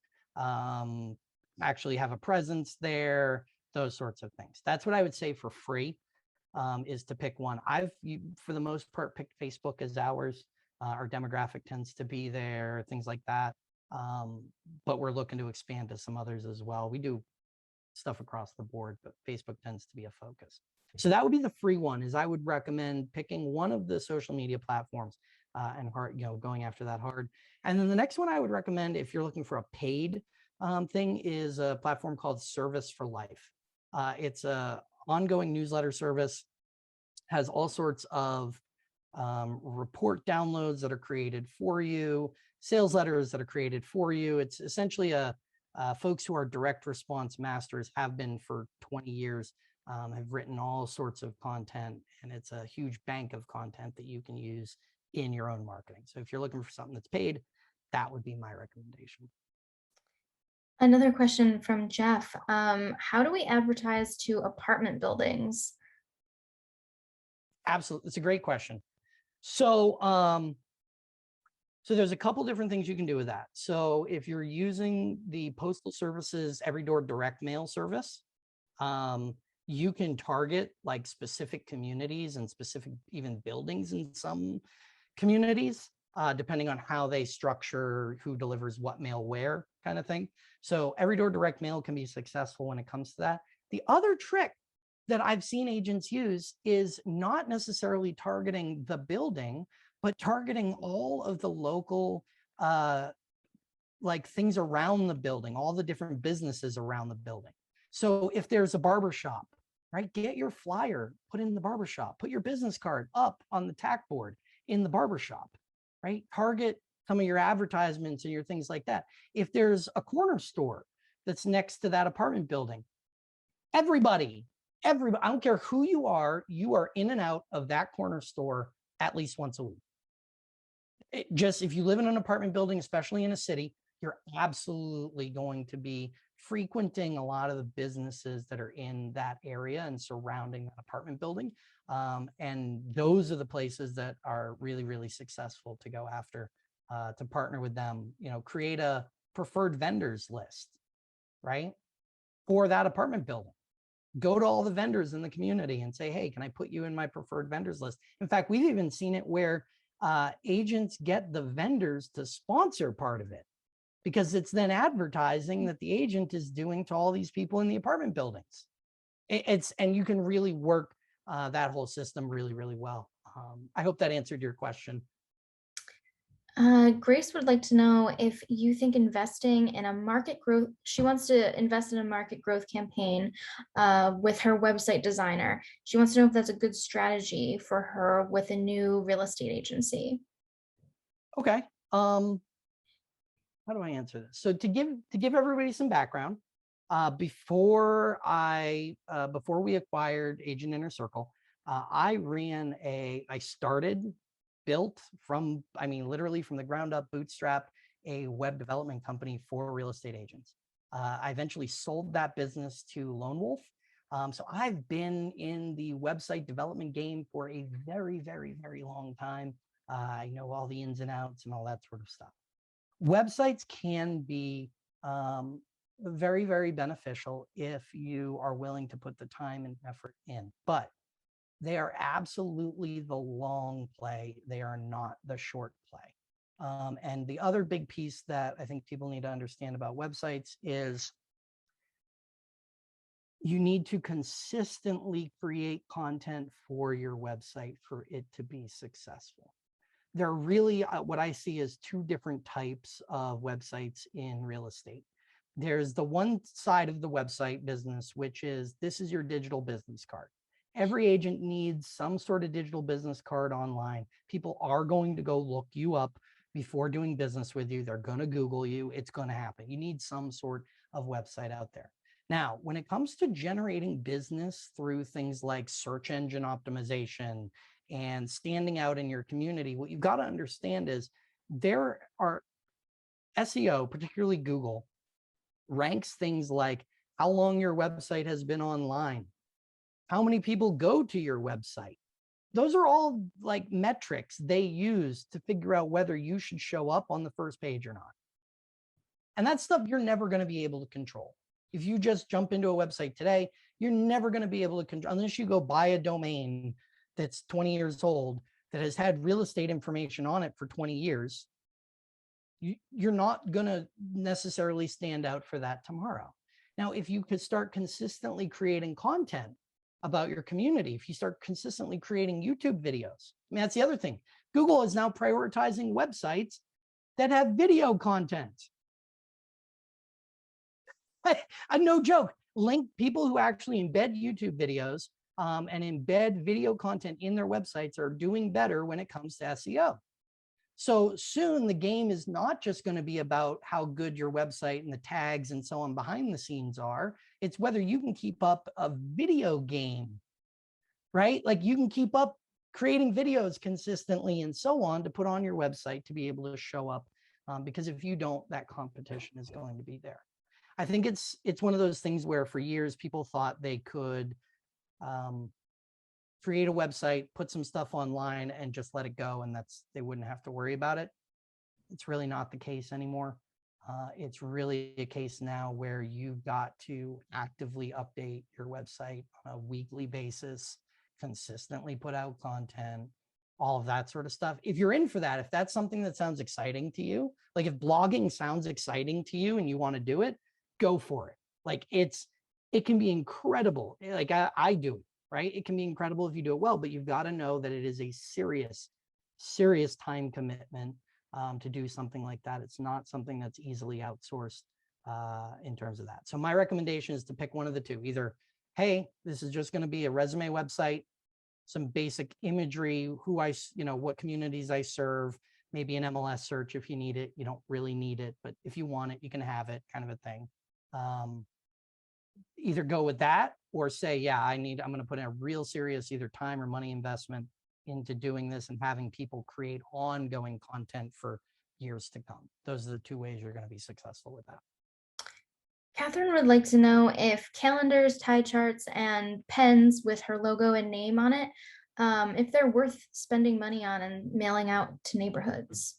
actually have a presence there, those sorts of things. That's what I would say for free, is to pick one. For the most part, picked Facebook as ours. Our demographic tends to be there, things like that. but we're looking to expand to some others as well. We do stuff across the board, but Facebook tends to be a focus. So that would be the free one. Is I would recommend picking one of the social media platforms and going after that hard. And then the next one I would recommend, if you're looking for a paid thing, is a platform called Service for Life. It's a ongoing newsletter service, has all sorts of report downloads that are created for you, sales letters that are created for you. It's essentially folks who are direct response masters, have been for 20 years, have written all sorts of content, and it's a huge bank of content that you can use in your own marketing. So if you're looking for something that's paid, that would be my recommendation. Another question from Jeff. How do we advertise to apartment buildings? Absolutely. It's a great question. So, so there's a couple different things you can do with that. So if you're using the Postal Service's Every Door direct mail service, you can target like specific communities and specific even buildings in some communities, depending on how they structure who delivers what mail where, kind of thing. So Every Door direct mail can be successful when it comes to that. The other trick that I've seen agents use is not necessarily targeting the building, but targeting all of the local like things around the building, all the different businesses around the building. So if there's a barber shop, right, get your flyer, put in the barber shop, put your business card up on the tack board in the barber shop, right? Target some of your advertisements and your things like that. If there's a corner store that's next to that apartment building, everybody, I don't care who you are in and out of that corner store at least once a week. If you live in an apartment building, especially in a city, you're absolutely going to be frequenting a lot of the businesses that are in that area and surrounding that apartment building. And those are the places that are really, really successful to go after, to partner with them, create a preferred vendors list, right? For that apartment building. Go to all the vendors in the community and say, hey, can I put you in my preferred vendors list? In fact, we've even seen it where agents get the vendors to sponsor part of it, because it's then advertising that the agent is doing to all these people in the apartment buildings. And you can really work that whole system really, really well. I hope that answered your question. Grace would like to know if you think investing in a market growth, she wants to invest in a market growth campaign with her website designer. She wants to know if that's a good strategy for her with a new real estate agency. Okay. How do I answer this? So to give everybody some background, before we acquired Agent Inner Circle, I built from, literally from the ground up, bootstrap a web development company for real estate agents. I eventually sold that business to Lone Wolf. So I've been in the website development game for a very, very, very long time. I know all the ins and outs and all that sort of stuff. Websites can be very, very beneficial if you are willing to put the time and effort in, but they are absolutely the long play. They are not the short play. And the other big piece that I think people need to understand about websites is you need to consistently create content for your website for it to be successful. There are really, what I see is two different types of websites in real estate. There's the one side of the website business, which is, this is your digital business card. Every agent needs some sort of digital business card online. People are going to go look you up before doing business with you. They're going to Google you. It's going to happen. You need some sort of website out there. Now, when it comes to generating business through things like search engine optimization and standing out in your community, what you've got to understand is there are SEO, particularly Google, ranks things like how long your website has been online, how many people go to your website. Those are all like metrics they use to figure out whether you should show up on the first page or not. And that's stuff you're never going to be able to control. If you just jump into a website today, you're never going to be able to control, unless you go buy a domain that's 20 years old that has had real estate information on it for 20 years. you're not going to necessarily stand out for that tomorrow. Now, if you could start consistently creating content about your community, if you start consistently creating YouTube videos, I mean, that's the other thing. Google is now prioritizing websites that have video content. No joke. Link people who actually embed YouTube videos and embed video content in their websites are doing better when it comes to SEO. So soon the game is not just going to be about how good your website and the tags and so on behind the scenes are. It's whether you can keep up a video game, right? Like you can keep up creating videos consistently and so on to put on your website to be able to show up. Because if you don't, that competition is going to be there. I think it's one of those things where for years people thought they could create a website, put some stuff online and just let it go. And they wouldn't have to worry about it. It's really not the case anymore. It's really a case now where you've got to actively update your website on a weekly basis, consistently put out content, all of that sort of stuff. If you're in for that, if that's something that sounds exciting to you, like if blogging sounds exciting to you and you want to do it, go for it. Like it can be incredible. Like I do it, right? It can be incredible if you do it well, but you've got to know that it is a serious time commitment to do something like that. It's not something that's easily outsourced in terms of that. So my recommendation is to pick one of the two. Either, hey, this is just going to be a resume website, some basic imagery, what communities I serve, maybe an MLS search if you need it. You don't really need it, but if you want it, you can have it, kind of a thing. Either go with that or say, yeah, I'm going to put in a real serious either time or money investment into doing this and having people create ongoing content for years to come. Those are the two ways you're going to be successful with that. Catherine would like to know if calendars, tie charts, and pens with her logo and name on it, if they're worth spending money on and mailing out to neighborhoods.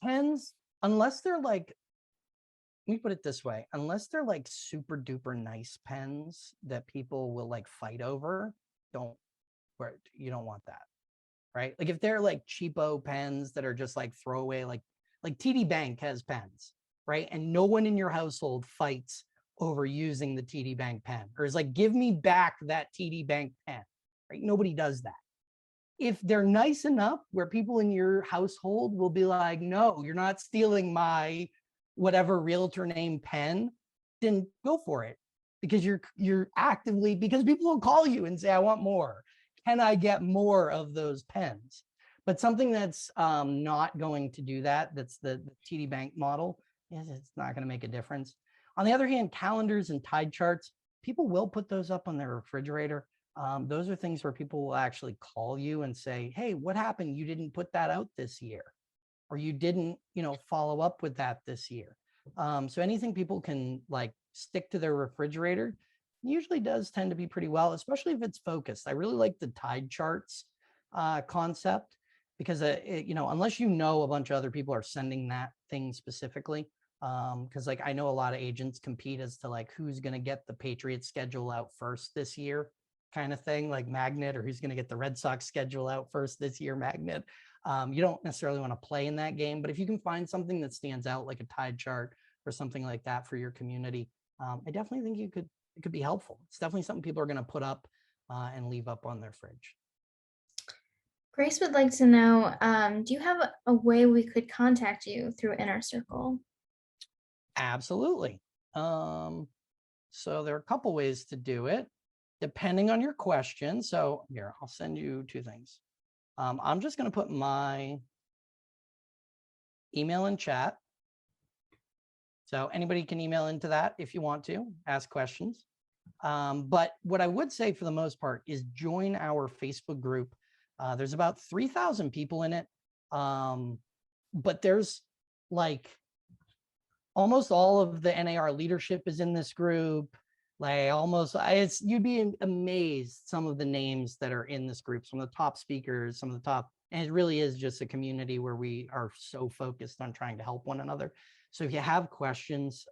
Pens, unless they're like, let me put it this way, unless they're like super duper nice pens that people will like fight over, you don't want that, right? Like if they're like cheapo pens that are just like throwaway, like TD Bank has pens, right? And no one in your household fights over using the TD Bank pen or is like, give me back that TD Bank pen, right? Nobody does that. If they're nice enough where people in your household will be like, no, you're not stealing my whatever realtor name pen, then go for it. Because you're actively, because people will call you and say, I want more. Can I get more of those pens? But something that's not going to do that, that's the TD Bank model, it's not going to make a difference. On the other hand, calendars and tide charts, people will put those up on their refrigerator. Those are things where people will actually call you and say, hey, what happened? You didn't put that out this year, or you didn't, follow up with that this year. So anything people can like stick to their refrigerator usually does tend to be pretty well, especially if it's focused. I really like the tide charts concept because, unless a bunch of other people are sending that thing specifically, because like I know a lot of agents compete as to like who's going to get the Patriots schedule out first this year, kind of thing, like Magnet, or who's going to get the Red Sox schedule out first this year, Magnet. You don't necessarily want to play in that game, but if you can find something that stands out like a tide chart or something like that for your community, I definitely think it could be helpful. It's definitely something people are going to put up and leave up on their fridge. Grace would like to know, do you have a way we could contact you through Inner Circle? Absolutely. So there are a couple ways to do it, depending on your question. So here, I'll send you two things. I'm just going to put my email in chat. So anybody can email into that if you want to ask questions. But what I would say for the most part is join our Facebook group. There's about 3,000 people in it. But there's like almost all of the NAR leadership is in this group. Like you'd be amazed some of the names that are in this group, some of the top speakers, some of the top, and it really is just a community where we are so focused on trying to help one another. So if you have questions,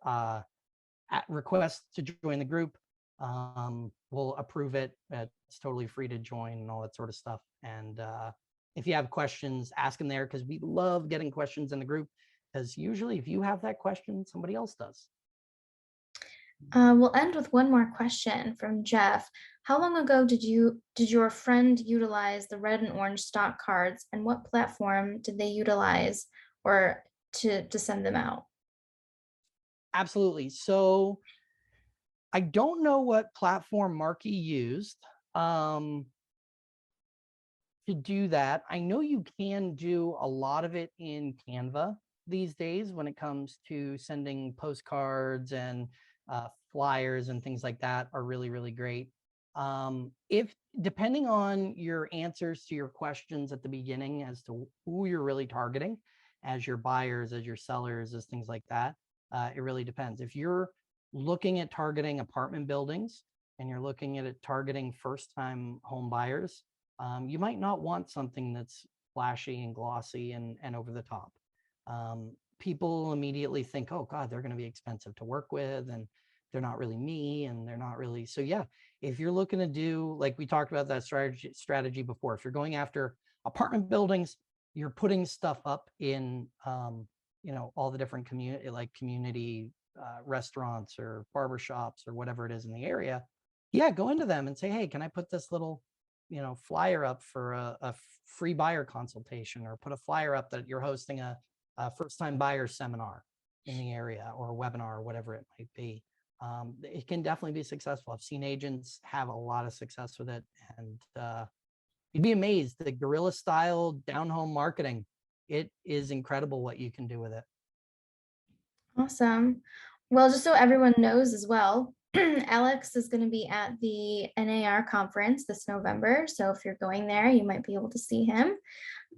request to join the group, we'll approve it. It's totally free to join and all that sort of stuff. And if you have questions, ask them there, because we love getting questions in the group, because usually if you have that question, somebody else does. We'll end with one more question from Jeff. How long ago did your friend utilize the red and orange stock cards, and what platform did they utilize or to send them out? Absolutely. So I don't know what platform Marky used to do that. I know you can do a lot of it in Canva these days when it comes to sending postcards, and flyers and things like that are really, really great. If depending on your answers to your questions at the beginning as to who you're really targeting as your buyers, as your sellers, as things like that, it really depends. If you're looking at targeting apartment buildings and you're looking at it targeting first-time home buyers, you might not want something that's flashy and glossy and over the top. People immediately think, oh God, they're going to be expensive to work with, and they're not really me, and they're not really. So yeah, if you're looking to do, like we talked about that strategy before, if you're going after apartment buildings, you're putting stuff up in, all the different community restaurants or barbershops or whatever it is in the area. Yeah, go into them and say, hey, can I put this little flyer up for a free buyer consultation, or put a flyer up that you're hosting a first time buyer seminar in the area, or a webinar, or whatever it might be. It can definitely be successful. I've seen agents have a lot of success with it, and you'd be amazed. The guerrilla style down home marketing, it is incredible what you can do with it. Awesome. Well, just so everyone knows as well, Alex is going to be at the NAR conference this November. So if you're going there, you might be able to see him.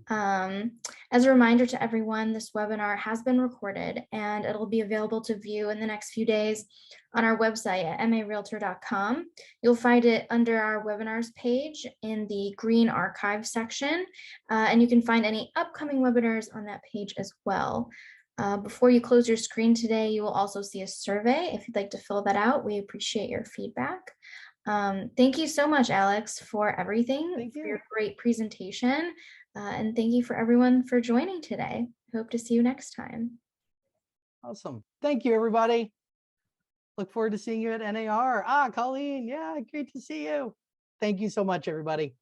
As a reminder to everyone, this webinar has been recorded and it'll be available to view in the next few days on our website at marealtor.com. You'll find it under our webinars page in the green archive section, and you can find any upcoming webinars on that page as well. Before you close your screen today, you will also see a survey. If you'd like to fill that out, we appreciate your feedback. Thank you so much, Alex, for everything, Thank for you. your great presentation. And thank you for everyone for joining today. Hope to see you next time. Awesome. Thank you, everybody. Look forward to seeing you at NAR. Colleen, yeah, great to see you. Thank you so much, everybody.